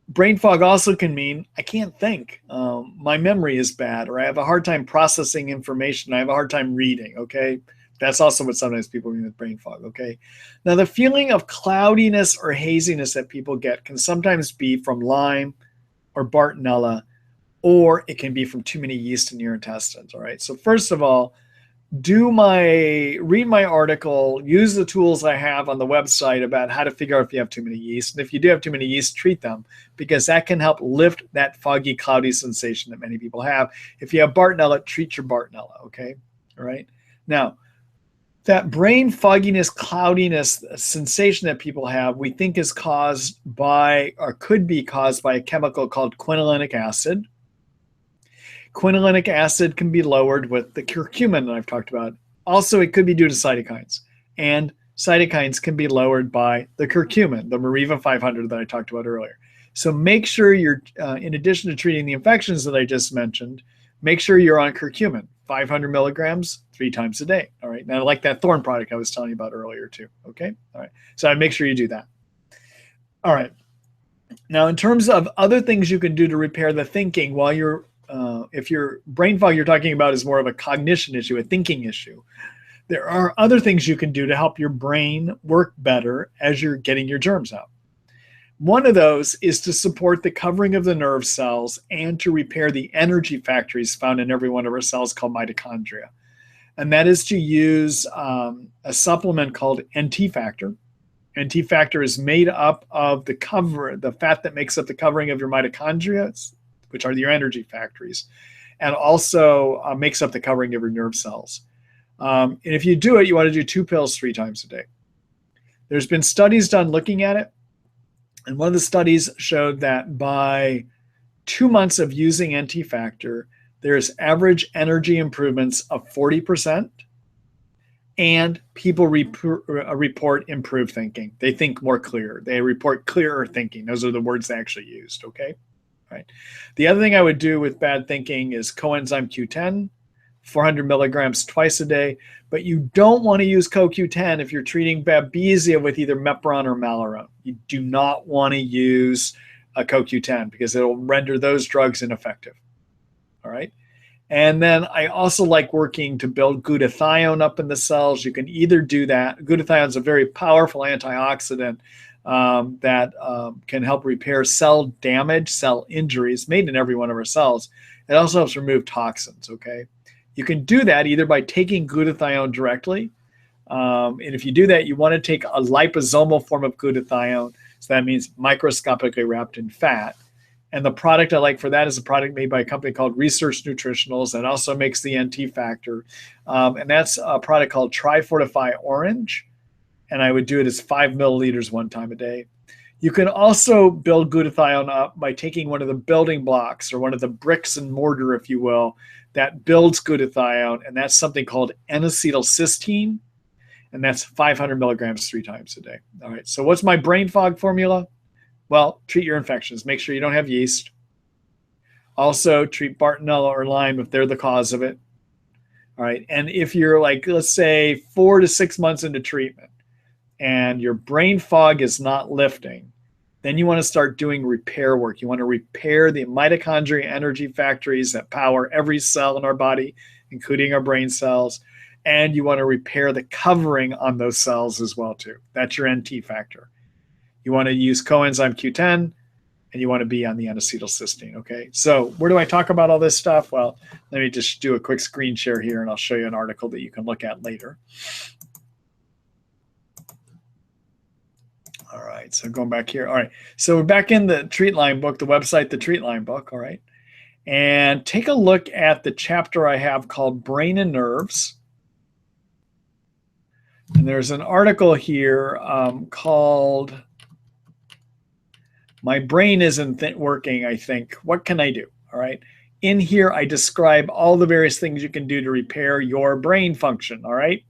Brain fog also can mean I can't think. My memory is bad, or I have a hard time processing information. I have a hard time reading, okay? That's also what sometimes people mean with brain fog, okay? Now, the feeling of cloudiness or haziness that people get can sometimes be from Lyme or Bartonella, or it can be from too many yeast in your intestines, all right? So first of all, read my article, use the tools I have on the website about how to figure out if you have too many yeast. And if you do have too many yeast, treat them, because that can help lift that foggy, cloudy sensation that many people have. If you have Bartonella, treat your Bartonella, okay? All right. Now, that brain fogginess, cloudiness sensation that people have, we think is caused by, or could be caused by, a chemical called quinolinic acid. Quinolinic acid can be lowered with the curcumin that I've talked about. Also, it could be due to cytokines. And cytokines can be lowered by the curcumin, the Mariva 500 that I talked about earlier. So make sure you're, in addition to treating the infections that I just mentioned, make sure you're on curcumin, 500 milligrams 3 times a day. All right. Now, like that thorn product I was telling you about earlier, too. Okay. All right. So I'd make sure you do that. All right. Now, in terms of other things you can do to repair the thinking while you're if your brain fog you're talking about is more of a cognition issue, a thinking issue, there are other things you can do to help your brain work better as you're getting your germs out. One of those is to support the covering of the nerve cells and to repair the energy factories found in every one of our cells called mitochondria. And that is to use a supplement called NT factor. NT factor is made up of the fat that makes up the covering of your mitochondria, which are your energy factories, and also makes up the covering of your nerve cells. And if you do it, you want to do 2 pills 3 times a day. There's been studies done looking at it, and one of the studies showed that by 2 months of using NT factor, there's average energy improvements of 40%, and people report improved thinking. They think more clear. They report clearer thinking. Those are the words they actually used, okay? Right. The other thing I would do with bad thinking is coenzyme Q10, 400 milligrams twice a day. But you don't want to use CoQ10 if you're treating Babesia with either Mepron or Malarone. You do not want to use a CoQ10 because it'll render those drugs ineffective. All right. And then I also like working to build glutathione up in the cells. You can either do that. Glutathione is a very powerful antioxidant that can help repair cell damage, cell injuries made in every one of our cells. It also helps remove toxins, okay? You can do that either by taking glutathione directly. And if you do that, you want to take a liposomal form of glutathione. So that means microscopically wrapped in fat. And the product I like for that is a product made by a company called Research Nutritionals that also makes the NT factor. And that's a product called Trifortify Orange. And I would do it as 5 milliliters 1 time a day. You can also build glutathione up by taking one of the building blocks or one of the bricks and mortar, if you will, that builds glutathione. And that's something called N-acetylcysteine. And that's 500 milligrams 3 times a day. All right. So what's my brain fog formula? Well, treat your infections. Make sure you don't have yeast. Also, treat Bartonella or Lyme if they're the cause of it. All right. And if you're like, let's say 4 to 6 months into treatment and your brain fog is not lifting, then you want to start doing repair work. You want to repair the mitochondria energy factories that power every cell in our body, including our brain cells. And you want to repair the covering on those cells as well, too. That's your NT factor. You want to use coenzyme Q10, and you want to be on the N-acetylcysteine, okay? So where do I talk about all this stuff? Well, let me just do a quick screen share here, and I'll show you an article that you can look at later. All right, so going back here. All right, so we're back in the Treat Lyme book, the website, the Treat Lyme book. All right, and take a look at the chapter I have called Brain and Nerves. And there's an article here called My Brain Isn't Working, I think. What can I do? All right. In here, I describe all the various things you can do to repair your brain function. All right.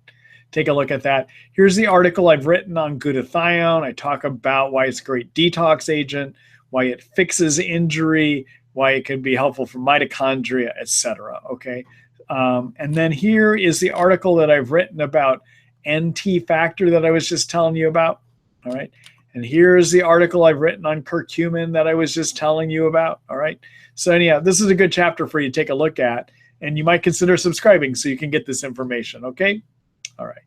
Take a look at that. Here's the article I've written on glutathione. I talk about why it's a great detox agent, why it fixes injury, why it can be helpful for mitochondria, etc. Okay. And then here is the article that I've written about NT factor that I was just telling you about. All right. And here's the article I've written on curcumin that I was just telling you about. All right. So anyhow, this is a good chapter for you to take a look at, and you might consider subscribing so you can get this information. Okay. All right.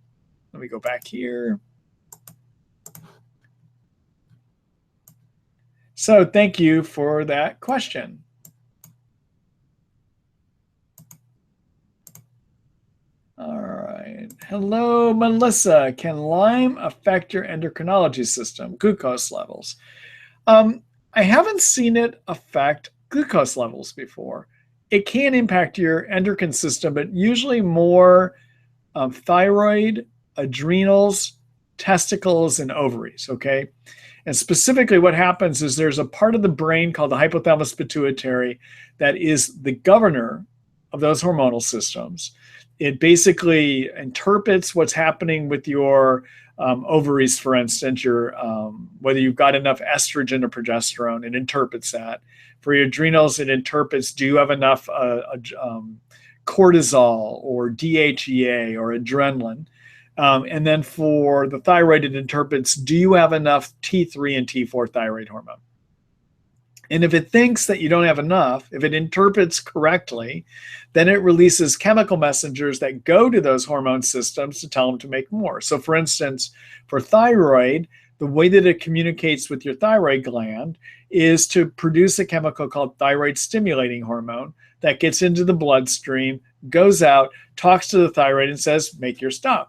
Let me go back here. So thank you for that question. All right. Hello, Melissa. Can Lyme affect your endocrinology system, glucose levels? I haven't seen it affect glucose levels before. It can impact your endocrine system, but usually more thyroid, adrenals, testicles, and ovaries, okay? And specifically what happens is there's a part of the brain called the hypothalamus pituitary that is the governor of those hormonal systems. It basically interprets what's happening with your ovaries, for instance, your whether you've got enough estrogen or progesterone. It interprets that. For your adrenals, it interprets, do you have enough cortisol or DHEA or adrenaline? And then for the thyroid, it interprets, do you have enough T3 and T4 thyroid hormone? And if it thinks that you don't have enough, if it interprets correctly, then it releases chemical messengers that go to those hormone systems to tell them to make more. So for instance, for thyroid, the way that it communicates with your thyroid gland is to produce a chemical called thyroid stimulating hormone that gets into the bloodstream, goes out, talks to the thyroid and says, make your stuff.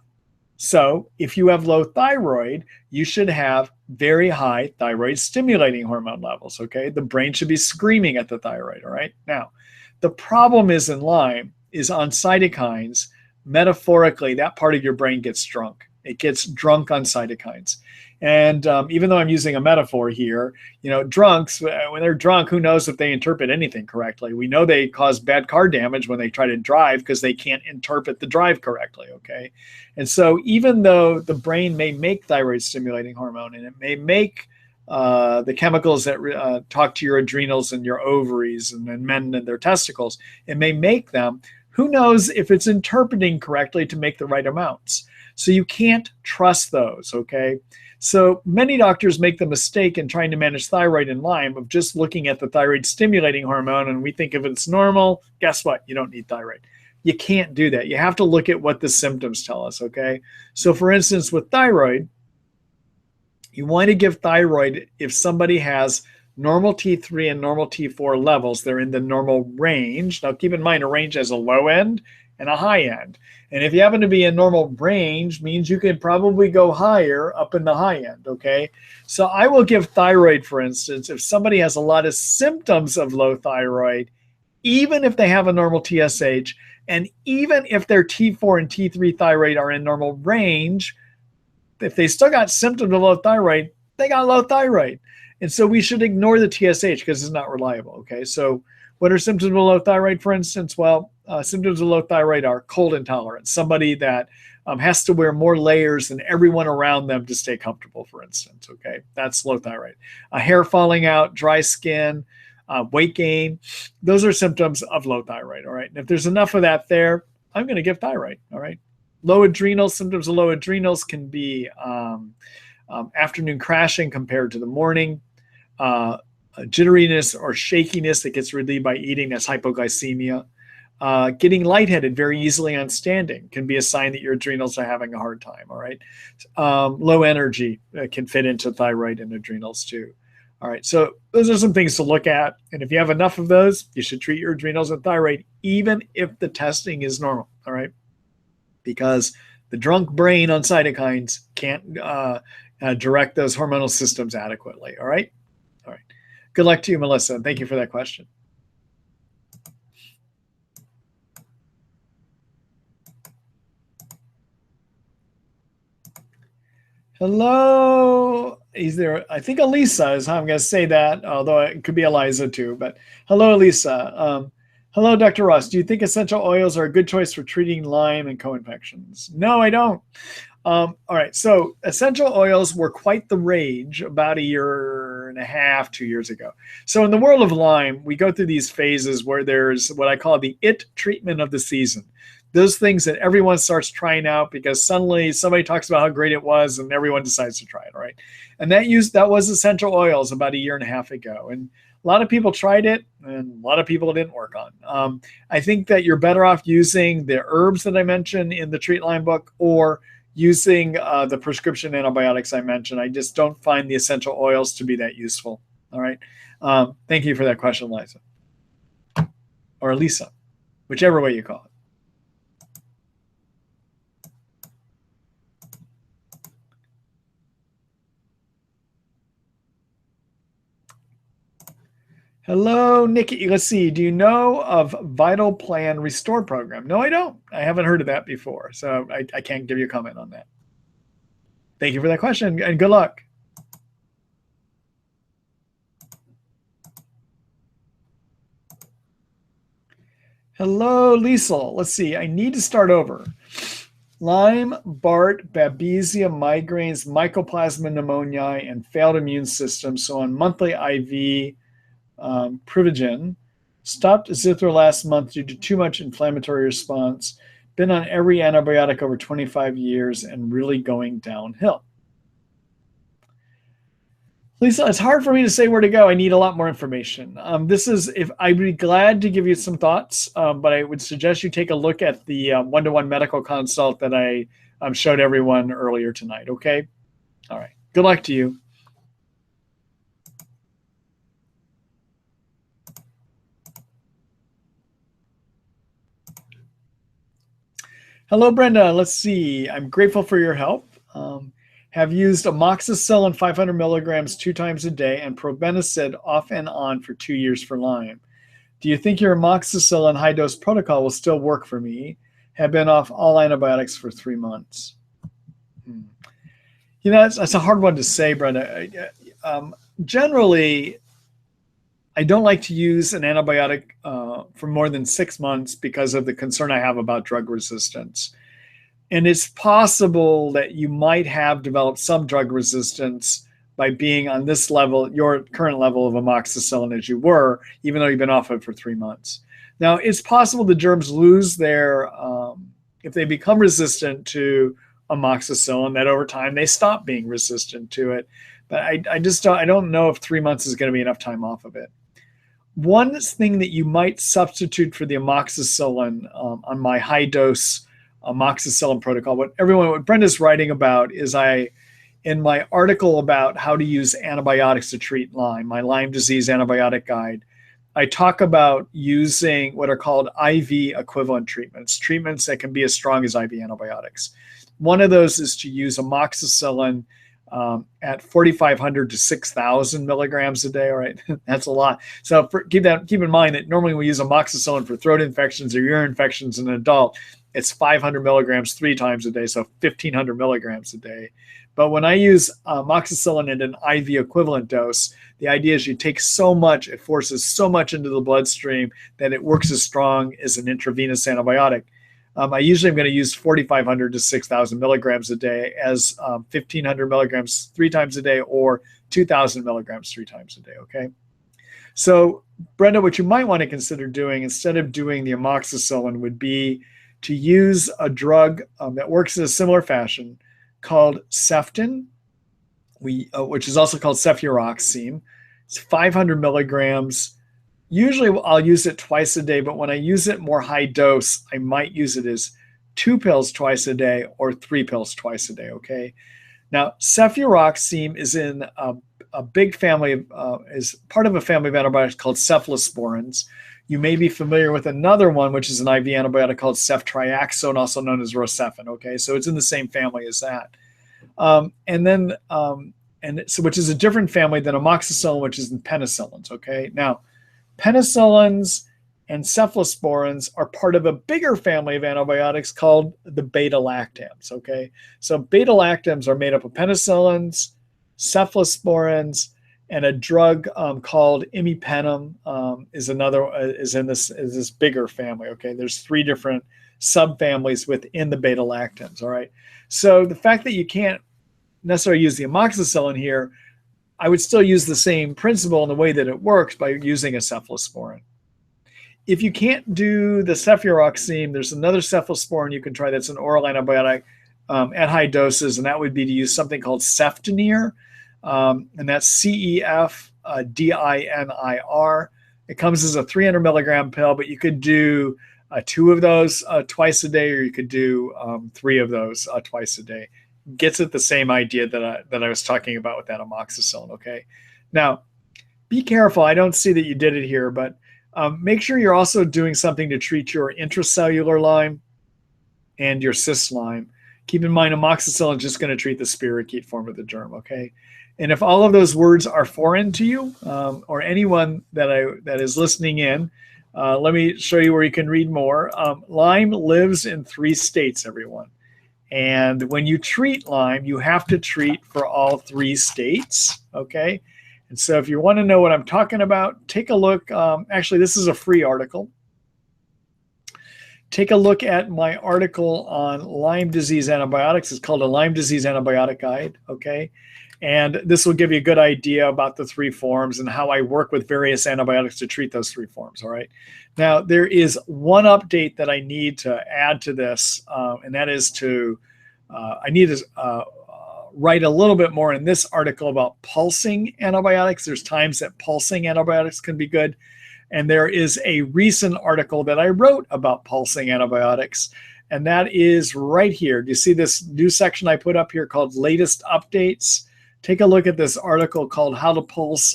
So if you have low thyroid, you should have very high thyroid stimulating hormone levels, okay? The brain should be screaming at the thyroid, all right? Now, the problem is in Lyme is on cytokines, metaphorically, that part of your brain gets drunk. It gets drunk on cytokines. And even though I'm using a metaphor here, you know, drunks, when they're drunk, who knows if they interpret anything correctly? We know they cause bad car damage when they try to drive because they can't interpret the drive correctly, okay? And so even though the brain may make thyroid stimulating hormone and it may make the chemicals that talk to your adrenals and your ovaries and men and their testicles, it may make them, who knows if it's interpreting correctly to make the right amounts. So you can't trust those, okay? So many doctors make the mistake in trying to manage thyroid and Lyme of just looking at the thyroid stimulating hormone, and we think if it's normal, guess what? You don't need thyroid. You can't do that. You have to look at what the symptoms tell us, okay? So for instance, with thyroid, you want to give thyroid if somebody has normal T3 and normal T4 levels, they're in the normal range. Now keep in mind, a range has a low end and a high end. And if you happen to be in normal range, means you can probably go higher up in the high end, okay? So I will give thyroid, for instance, if somebody has a lot of symptoms of low thyroid, even if they have a normal TSH, and even if their T4 and T3 thyroid are in normal range, if they still got symptoms of low thyroid, they got low thyroid. And so we should ignore the TSH because it's not reliable, okay? So what are symptoms of low thyroid, for instance? Well, symptoms of low thyroid are cold intolerance, somebody that has to wear more layers than everyone around them to stay comfortable, for instance, okay? That's low thyroid. Hair falling out, dry skin, weight gain, those are symptoms of low thyroid, all right? And if there's enough of that there, I'm going to give thyroid, all right? Low adrenals, symptoms of low adrenals can be afternoon crashing compared to the morning, jitteriness or shakiness that gets relieved by eating, that's hypoglycemia. Getting lightheaded very easily on standing can be a sign that your adrenals are having a hard time, all right? Low energy can fit into thyroid and adrenals too. All right, so those are some things to look at. And if you have enough of those, you should treat your adrenals and thyroid, even if the testing is normal, all right? Because the drunk brain on cytokines direct those hormonal systems adequately. All right. All right. Good luck to you, Melissa. And thank you for that question. Hello. Is there? I think Elisa is how I'm going to say that, although it could be Eliza too. But hello, Elisa. Hello, Dr. Ross. Do you think essential oils are a good choice for treating Lyme and co-infections? No, I don't. All right. So essential oils were quite the rage about a year and a half, 2 years ago. So in the world of Lyme, we go through these phases where there's what I call the it treatment of the season. Those things that everyone starts trying out because suddenly somebody talks about how great it was and everyone decides to try it, right? And that was essential oils about a year and a half ago. And a lot of people tried it and a lot of people it didn't work on. I think that you're better off using the herbs that I mentioned in the Treat Lyme book or using the prescription antibiotics I mentioned. I just don't find the essential oils to be that useful. All right. Thank you for that question, Liza. Or Lisa, whichever way you call it. Hello, Nikki. Let's see. Do you know of Vital Plan Restore program? No, I don't. I haven't heard of that before, so I can't give you a comment on that. Thank you for that question, and good luck. Hello, Liesel. Let's see. I need to start over. Lyme, Bart, Babesia, migraines, mycoplasma pneumoniae, and failed immune system. So on monthly IV Privigen, stopped Zithro last month due to too much inflammatory response, been on every antibiotic over 25 years and really going downhill. Lisa, it's hard for me to say where to go. I need a lot more information. I'd be glad to give you some thoughts, but I would suggest you take a look at the one-to-one medical consult that I showed everyone earlier tonight. Okay. All right. Good luck to you. Hello, Brenda. Let's see. I'm grateful for your help. Have used amoxicillin 500 milligrams 2 times a day and probenecid off and on for 2 years for Lyme. Do you think your amoxicillin high-dose protocol will still work for me? Have been off all antibiotics for 3 months. You know, that's a hard one to say, Brenda. Generally, I don't like to use an antibiotic for more than 6 months because of the concern I have about drug resistance. And it's possible that you might have developed some drug resistance by being on this level, your current level of amoxicillin as you were, even though you've been off it for 3 months. Now, it's possible the germs lose their, if they become resistant to amoxicillin, that over time they stop being resistant to it. But I don't know if 3 months is going to be enough time off of it. One thing that you might substitute for the amoxicillin on my high dose amoxicillin protocol, what Brenda's writing about is in my article about how to use antibiotics to treat Lyme, my Lyme disease antibiotic guide, I talk about using what are called IV equivalent treatments that can be as strong as IV antibiotics. One of those is to use amoxicillin at 4,500 to 6,000 milligrams a day. All right, that's a lot. So keep in mind that normally we use amoxicillin for throat infections or ear infections in an adult. It's 500 milligrams 3 times a day, so 1,500 milligrams a day. But when I use amoxicillin at an IV equivalent dose, the idea is you take so much, it forces so much into the bloodstream that it works as strong as an intravenous antibiotic. I usually am going to use 4,500 to 6,000 milligrams a day as 1,500 milligrams 3 times a day or 2,000 milligrams 3 times a day, okay? So, Brenda, what you might want to consider doing instead of doing the amoxicillin would be to use a drug that works in a similar fashion called Ceftin, which is also called cefuroxime. It's 500 milligrams. Usually I'll use it twice a day, but when I use it more high dose, I might use it as 2 pills twice a day or 3 pills twice a day, okay? Now, cefuroxime is in a big family, is part of a family of antibiotics called cephalosporins. You may be familiar with another one, which is an IV antibiotic called ceftriaxone, also known as Rocephin, okay? So it's in the same family as that. And then, and so which is a different family than amoxicillin, which is in penicillins. Okay, now penicillins and cephalosporins are part of a bigger family of antibiotics called the beta-lactams. Okay, so beta-lactams are made up of penicillins, cephalosporins, and a drug called imipenem is another is in this bigger family. Okay, there's three different subfamilies within the beta-lactams. All right, so the fact that you can't necessarily use the amoxicillin here, I would still use the same principle in the way that it works by using a cephalosporin. If you can't do the cefuroxime, there's another cephalosporin you can try that's an oral antibiotic at high doses, and that would be to use something called cefdinir, and that's CEFDINIR. It comes as a 300 milligram pill, but you could do two of those twice a day, or you could do three of those twice a day. Gets at the same idea that I was talking about with that amoxicillin. Okay, now be careful. I don't see that you did it here, but make sure you're also doing something to treat your intracellular Lyme and your cyst Lyme. Keep in mind, amoxicillin is just going to treat the spirochete form of the germ. Okay, and if all of those words are foreign to you, or anyone that is listening in, let me show you where you can read more. Lyme lives in 3 states, everyone. And when you treat Lyme, you have to treat for all 3 states, okay? And so if you want to know what I'm talking about, take a look. Actually, this is a free article. Take a look at my article on Lyme disease antibiotics. It's called a Lyme disease antibiotic guide, okay? And this will give you a good idea about the 3 forms and how I work with various antibiotics to treat those 3 forms, all right? Now, there is one update that I need to add to this, and that is I need to write a little bit more in this article about pulsing antibiotics. There's times that pulsing antibiotics can be good. And there is a recent article that I wrote about pulsing antibiotics, and that is right here. Do you see this new section I put up here called Latest Updates? Take a look at this article called How to Pulse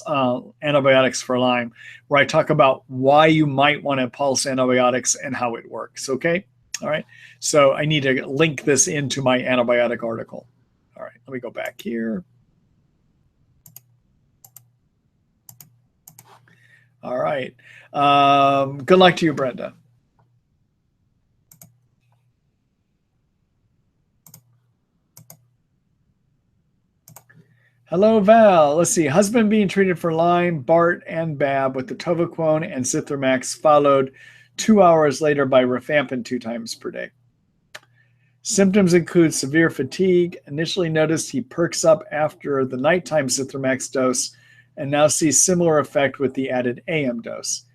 Antibiotics for Lyme, where I talk about why you might want to pulse antibiotics and how it works, okay? All right, so I need to link this into my antibiotic article. All right, let me go back here. All right, good luck to you, Brenda. Hello, Val. Let's see. Husband being treated for Lyme, Bart, and Bab with the Tovaquone and Zithromax, followed 2 hours later by rifampin 2 times per day. Symptoms include severe fatigue. Initially noticed he perks up after the nighttime Zithromax dose and now sees similar effect with the added AM dose.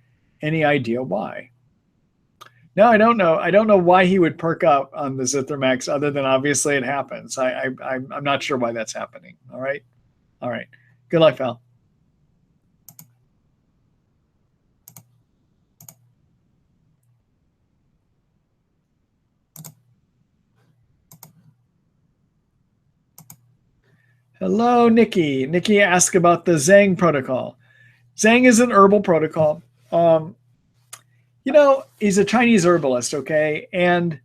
Any idea why? No, I don't know. I don't know why he would perk up on the Zithromax other than obviously it happens. I'm not sure why that's happening. All right. All right. Good luck, Val. Hello, Nikki. Nikki asked about the Zhang protocol. Zhang is an herbal protocol. He's a Chinese herbalist, okay? And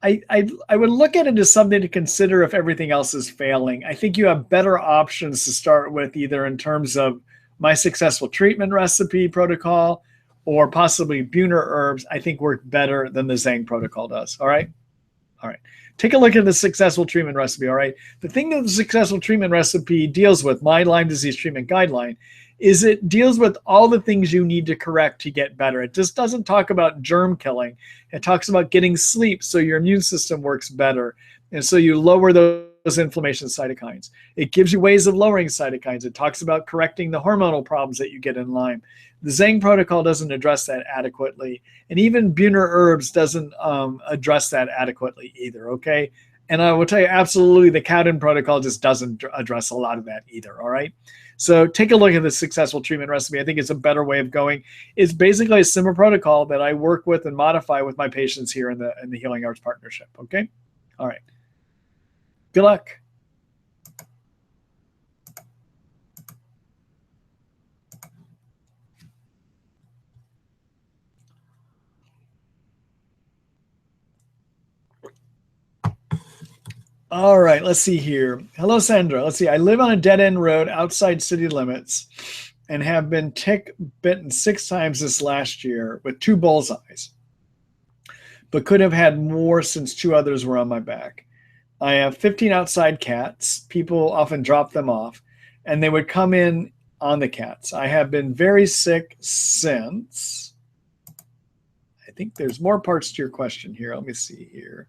I would look at it as something to consider if everything else is failing. I think you have better options to start with, either in terms of my successful treatment recipe protocol or possibly Buhner herbs, I think work better than the Zhang protocol does. All right. All right. Take a look at the successful treatment recipe. All right. The thing that the successful treatment recipe deals with, my Lyme disease treatment guideline, is it deals with all the things you need to correct to get better. It just doesn't talk about germ killing. It talks about getting sleep so your immune system works better. And so you lower those inflammation cytokines. It gives you ways of lowering cytokines. It talks about correcting the hormonal problems that you get in Lyme. The Zhang protocol doesn't address that adequately. And even Buhner herbs doesn't address that adequately either, okay? And I will tell you, absolutely, the Cowden protocol just doesn't address a lot of that either, all right? So take a look at the successful treatment recipe. I think it's a better way of going. It's basically a similar protocol that I work with and modify with my patients here in the Healing Arts Partnership, okay? All right. Good luck. All right, let's see here. Hello, Sandra. Let's see. I live on a dead-end road outside city limits and have been tick bitten 6 times this last year with 2 bullseyes, but could have had more since 2 others were on my back. I have 15 outside cats. People often drop them off, and they would come in on the cats. I have been very sick since. I think there's more parts to your question here. Let me see here.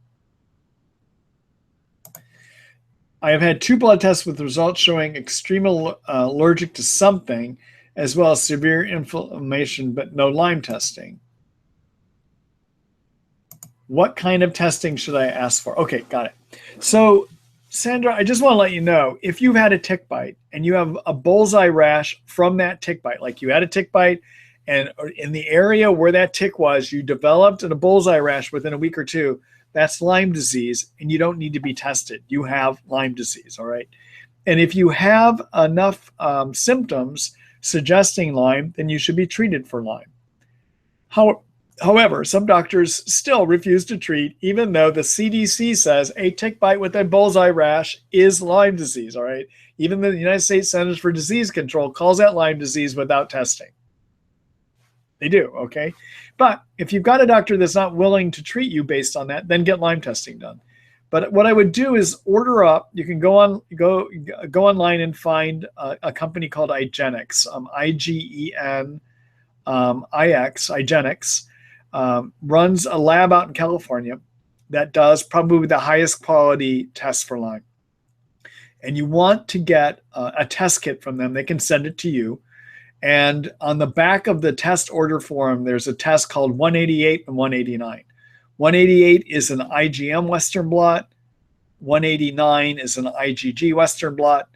I have had 2 blood tests with results showing extreme allergic to something, as well as severe inflammation, but no Lyme testing. What kind of testing should I ask for? Okay, got it. So, Sandra, I just want to let you know, if you've had a tick bite and you have a bullseye rash from that tick bite, like you had a tick bite and in the area where that tick was, you developed a bullseye rash within a week or 2, that's Lyme disease, and you don't need to be tested. You have Lyme disease, all right? And if you have enough symptoms suggesting Lyme, then you should be treated for Lyme. However, some doctors still refuse to treat, even though the CDC says a tick bite with a bullseye rash is Lyme disease, all right? Even the United States Centers for Disease Control calls that Lyme disease without testing. They do, okay? But if you've got a doctor that's not willing to treat you based on that, then get Lyme testing done. But what I would do is order up. You can go online and find a company called IGenX, IGEN IX, IGenX, runs a lab out in California that does probably the highest quality tests for Lyme. And you want to get a test kit from them. They can send it to you. And on the back of the test order form, there's a test called 188 and 189. 188 is an IgM Western blot. 189 is an IgG Western blot.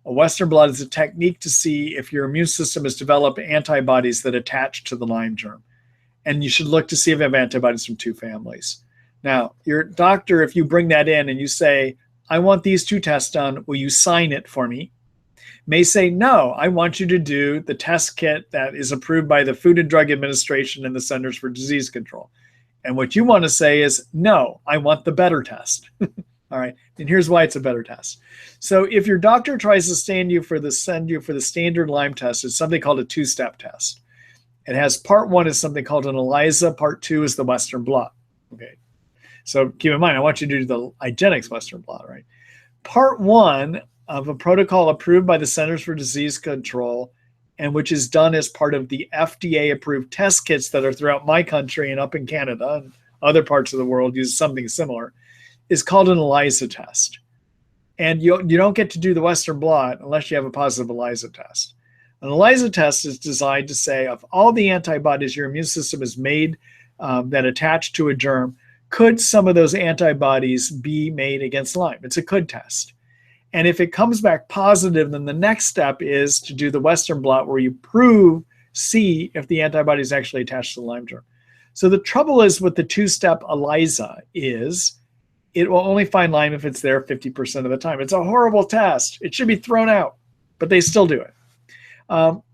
A Western blot is a technique to see if your immune system has developed antibodies that attach to the Lyme germ. And you should look to see if you have antibodies from 2 families. Now, your doctor, if you bring that in and you say, I want these 2 tests done, will you sign it for me? May say, no, I want you to do the test kit that is approved by the Food and Drug Administration and the Centers for Disease Control. And what you want to say is, no, I want the better test. All right. And here's why it's a better test. So if your doctor tries to send you for the standard Lyme test, it's something called a 2-step test. It has part 1 is something called an ELISA. Part 2 is the Western blot. Okay. So keep in mind, I want you to do the IGenX Western blot, right? Part 1 of a protocol approved by the Centers for Disease Control, and which is done as part of the FDA-approved test kits that are throughout my country and up in Canada and other parts of the world use something similar, is called an ELISA test. And you don't get to do the Western blot unless you have a positive ELISA test. An ELISA test is designed to say, of all the antibodies your immune system has made that attach to a germ, could some of those antibodies be made against Lyme? It's a could test. And if it comes back positive, then the next step is to do the Western blot where you see if the antibodies actually attach to the Lyme germ. So the trouble is with the 2-step ELISA is it will only find Lyme if it's there 50% of the time. It's a horrible test. It should be thrown out, but they still do it.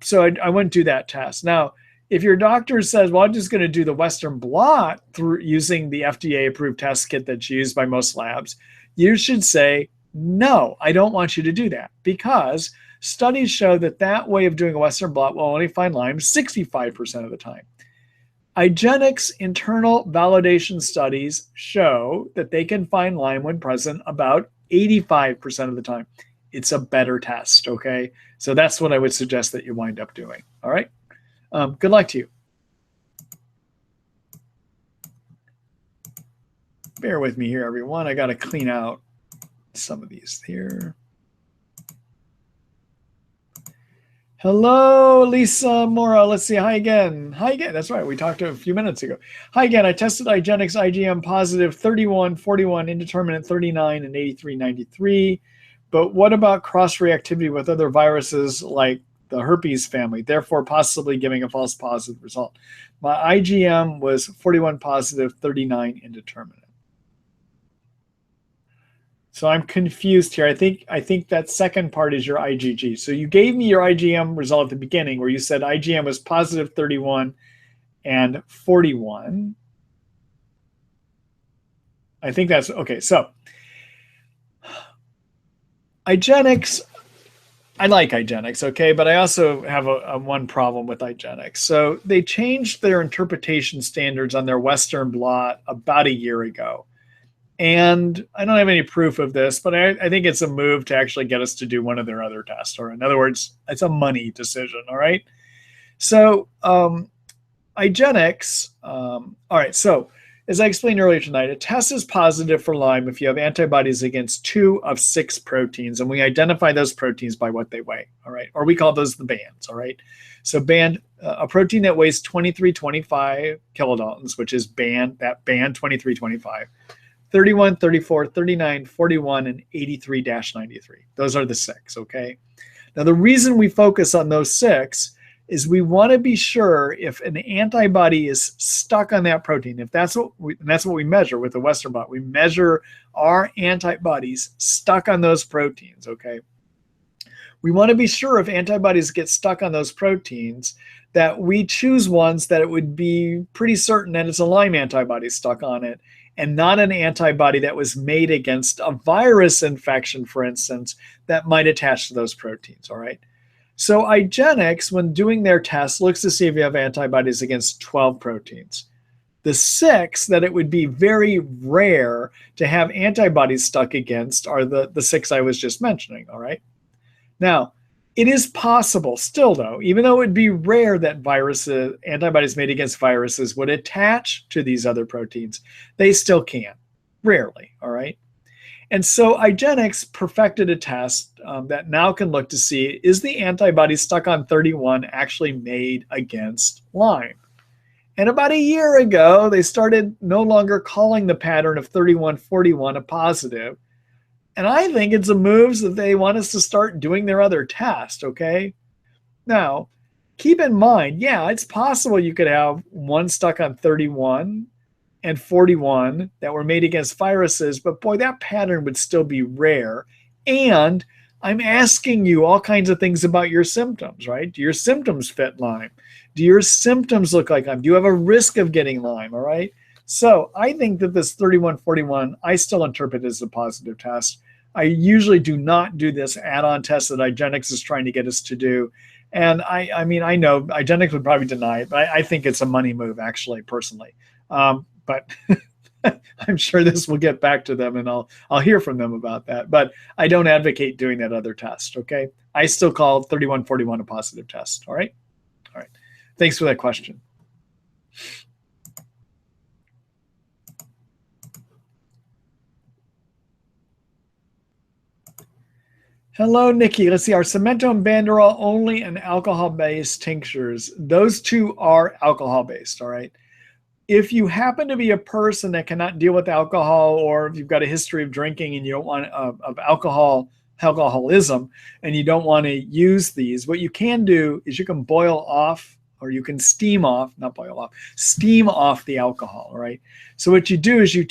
So I wouldn't do that test. Now, if your doctor says, well, I'm just going to do the Western blot through using the FDA-approved test kit that's used by most labs, you should say, no, I don't want you to do that, because studies show that way of doing a Western blot will only find Lyme 65% of the time. IGenX internal validation studies show that they can find Lyme when present about 85% of the time. It's a better test, okay? So that's what I would suggest that you wind up doing, all right? Good luck to you. Bear with me here, everyone. I got to clean out some of these here. Hello, Lisa Mora. Let's see. Hi again. Hi again. That's right. We talked a few minutes ago. Hi again. I tested IGenX IgM positive 31, 41, indeterminate 39, and 83, 93. But what about cross-reactivity with other viruses like the herpes family, therefore possibly giving a false positive result? My IgM was 41 positive, 39 indeterminate. So I'm confused here. I think that second part is your IgG. So you gave me your IgM result at the beginning where you said IgM was positive 31 and 41. I think that's okay. So IGeneX, I like IGeneX, okay, but I also have a one problem with IGeneX. So they changed their interpretation standards on their Western blot about a year ago. And I don't have any proof of this, but I think it's a move to actually get us to do one of their other tests. Or in other words, it's a money decision, all right? So IGeneX, all right, so as I explained earlier tonight, a test is positive for Lyme if you have antibodies against 2 of 6 proteins, and we identify those proteins by what they weigh, all right? Or we call those the bands, all right? So a protein that weighs 2325 kilodaltons, which is that band 2325, 31, 34, 39, 41, and 83-93. Those are the 6, okay? Now, the reason we focus on those 6 is we want to be sure if an antibody is stuck on that protein. If that's what we measure with the Western blot. We measure our antibodies stuck on those proteins, okay? We want to be sure if antibodies get stuck on those proteins that we choose ones that it would be pretty certain that it's a Lyme antibody stuck on it and not an antibody that was made against a virus infection, for instance, that might attach to those proteins, all right? So IGeneX, when doing their test, looks to see if you have antibodies against 12 proteins. The 6 that it would be very rare to have antibodies stuck against are the 6 I was just mentioning, all right? Now, it is possible still, though, even though it would be rare that antibodies made against viruses would attach to these other proteins, they still can, rarely, all right? And so IGeneX perfected a test that now can look to see, is the antibody stuck on 31 actually made against Lyme? And about a year ago, they started no longer calling the pattern of 3141 a positive. And I think it's a move that they want us to start doing their other test, okay? Now, keep in mind, yeah, it's possible you could have one stuck on 31 and 41 that were made against viruses, but boy, that pattern would still be rare. And I'm asking you all kinds of things about your symptoms, right? Do your symptoms fit Lyme? Do your symptoms look like Lyme? Do you have a risk of getting Lyme, all right? So I think that this 3141, I still interpret as a positive test. I usually do not do this add-on test that IGeneX is trying to get us to do. And I mean, I know IGeneX would probably deny it, but I think it's a money move, actually, personally. But I'm sure this will get back to them, and I'll hear from them about that. But I don't advocate doing that other test, okay? I still call 3141 a positive test, all right? All right. Thanks for that question. Hello, Nikki. Let's see. Are Cemento and Banderol only an alcohol-based tinctures? Those two are alcohol-based, all right? If you happen to be a person that cannot deal with alcohol, or if you've got a history of drinking and you don't want of alcoholism, and you don't want to use these, what you can do is you can boil off, or you can steam off, not boil off, steam off the alcohol, all right? So what you do is you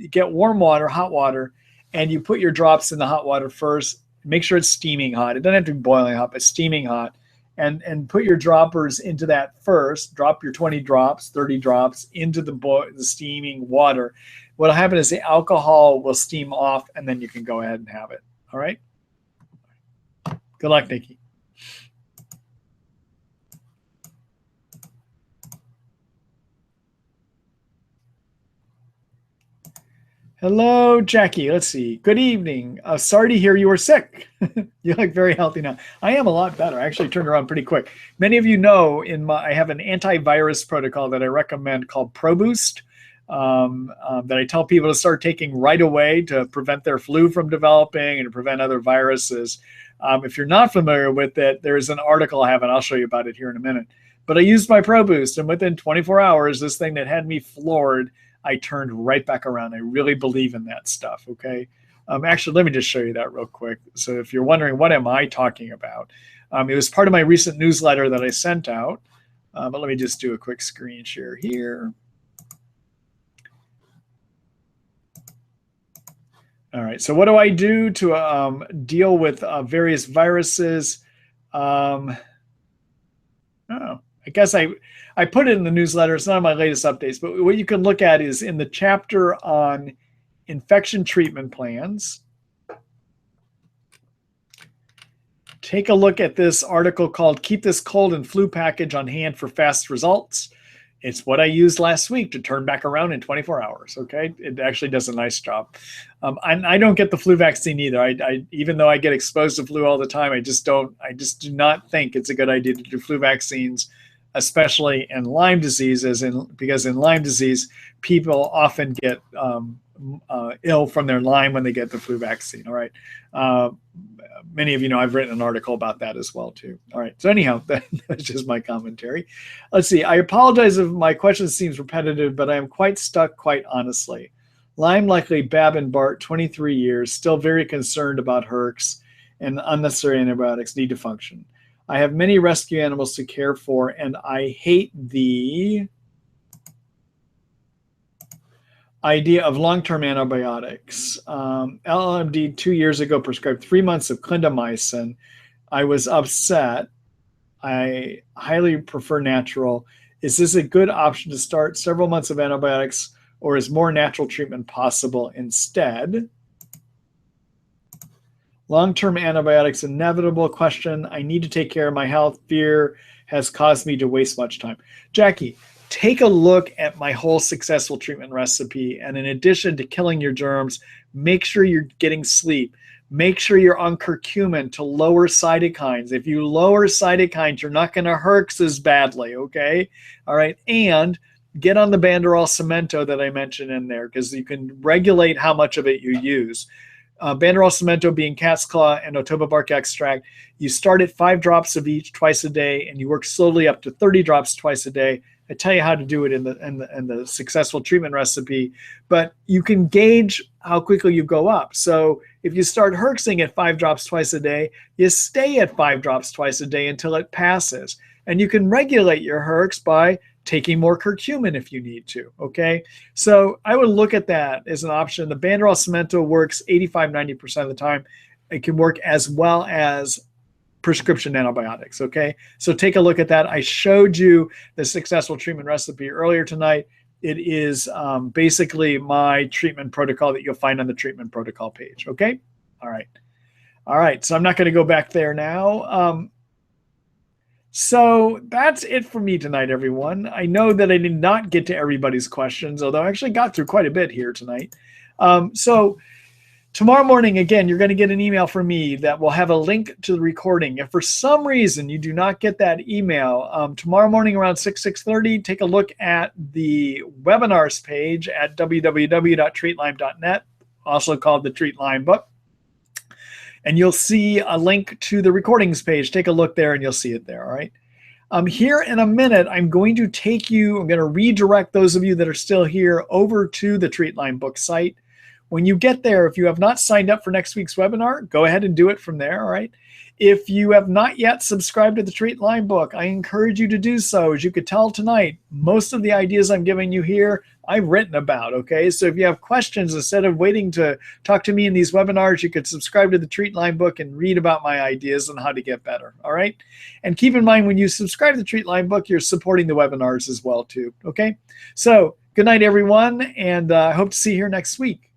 get warm water, hot water, and you put your drops in the hot water first. Make sure it's steaming hot. It doesn't have to be boiling hot, but steaming hot. And put your droppers into that first. Drop your 20 drops, 30 drops into the steaming water. What'll happen is the alcohol will steam off, and then you can go ahead and have it. All right? Good luck, Nikki. Hello, Jackie. Let's see. Good evening. Sorry to hear you were sick. You look very healthy now. I am a lot better. I actually turned around pretty quick. Many of you know I have an antivirus protocol that I recommend called ProBoost that I tell people to start taking right away to prevent their flu from developing and to prevent other viruses. If you're not familiar with it, there's an article I have, and I'll show you about it here in a minute. But I used my ProBoost, and within 24 hours, this thing that had me floored, I turned right back around. I really believe in that stuff, okay? Actually, let me just show you that real quick. So if you're wondering, what am I talking about? It was part of my recent newsletter that I sent out. But let me just do a quick screen share here. All right, so what do I do to deal with various viruses? Oh, I guess I put it in the newsletter. It's not on my latest updates, but what you can look at is in the chapter on infection treatment plans. take a look at this article called Keep This Cold and Flu Package on Hand for Fast Results. It's what I used last week to turn back around in 24 hours, okay? It actually does a nice job. I don't get the flu vaccine either. I even though I get exposed to flu all the time, I just do not think it's a good idea to do flu vaccines, especially in Lyme disease, because in Lyme disease, people often get ill from their Lyme when they get the flu vaccine, all right? Many of you know I've written an article about that as well too. All right, so anyhow, that's just my commentary. Let's see. I apologize if my question seems repetitive, but I am quite stuck, quite honestly. Lyme, likely Bab and Bart, 23 years, still very concerned about Herx and unnecessary antibiotics need to function. I have many rescue animals to care for, and I hate the idea of long-term antibiotics. LMD 2 years ago prescribed 3 months of clindamycin. I was upset. I highly prefer natural. Is this a good option to start several months of antibiotics, or is more natural treatment possible instead? Long-term antibiotics, inevitable question. I need to take care of my health. Fear has caused me to waste much time. Jackie, take a look at my whole successful treatment recipe. And in addition to killing your germs, make sure you're getting sleep. Make sure you're on curcumin to lower cytokines. If you lower cytokines, you're not going to Herx as badly, okay? All right, and get on the Banderol Cemento that I mentioned in there, because you can regulate how much of it you use. Banderol Cemento being cat's claw and Otoba bark extract. You start at 5 drops of each twice a day, and you work slowly up to 30 drops twice a day. I tell you how to do it in the successful treatment recipe, but you can gauge how quickly you go up. So if you start Herxing at 5 drops twice a day, you stay at 5 drops twice a day until it passes. And you can regulate your Herx by taking more curcumin if you need to, okay? So I would look at that as an option. The Banderol Cemento works 85–90% of the time. It can work as well as prescription antibiotics, okay? So take a look at that. I showed you the successful treatment recipe earlier tonight. It is basically my treatment protocol that you'll find on the treatment protocol page, okay? All right, so I'm not going to go back there now. So that's it for me tonight, everyone. I know that I did not get to everybody's questions, although I actually got through quite a bit here tonight. So tomorrow morning, again, you're going to get an email from me that will have a link to the recording. If for some reason you do not get that email, tomorrow morning around 6:30, take a look at the webinars page at www.treatlyme.net, also called the Treat Lyme book. And you'll see a link to the recordings page. Take a look there and you'll see it there, all right? Here in a minute, I'm going to redirect those of you that are still here over to the Treat Lyme book site. When you get there, if you have not signed up for next week's webinar, go ahead and do it from there, all right? If you have not yet subscribed to the Treat Lyme book, I encourage you to do so. As you could tell tonight, most of the ideas I'm giving you here, I've written about, okay? So if you have questions, instead of waiting to talk to me in these webinars, you could subscribe to the Treat Lyme book and read about my ideas on how to get better, all right? And keep in mind, when you subscribe to the Treat Lyme book, you're supporting the webinars as well too, okay? So good night, everyone, and I hope to see you here next week.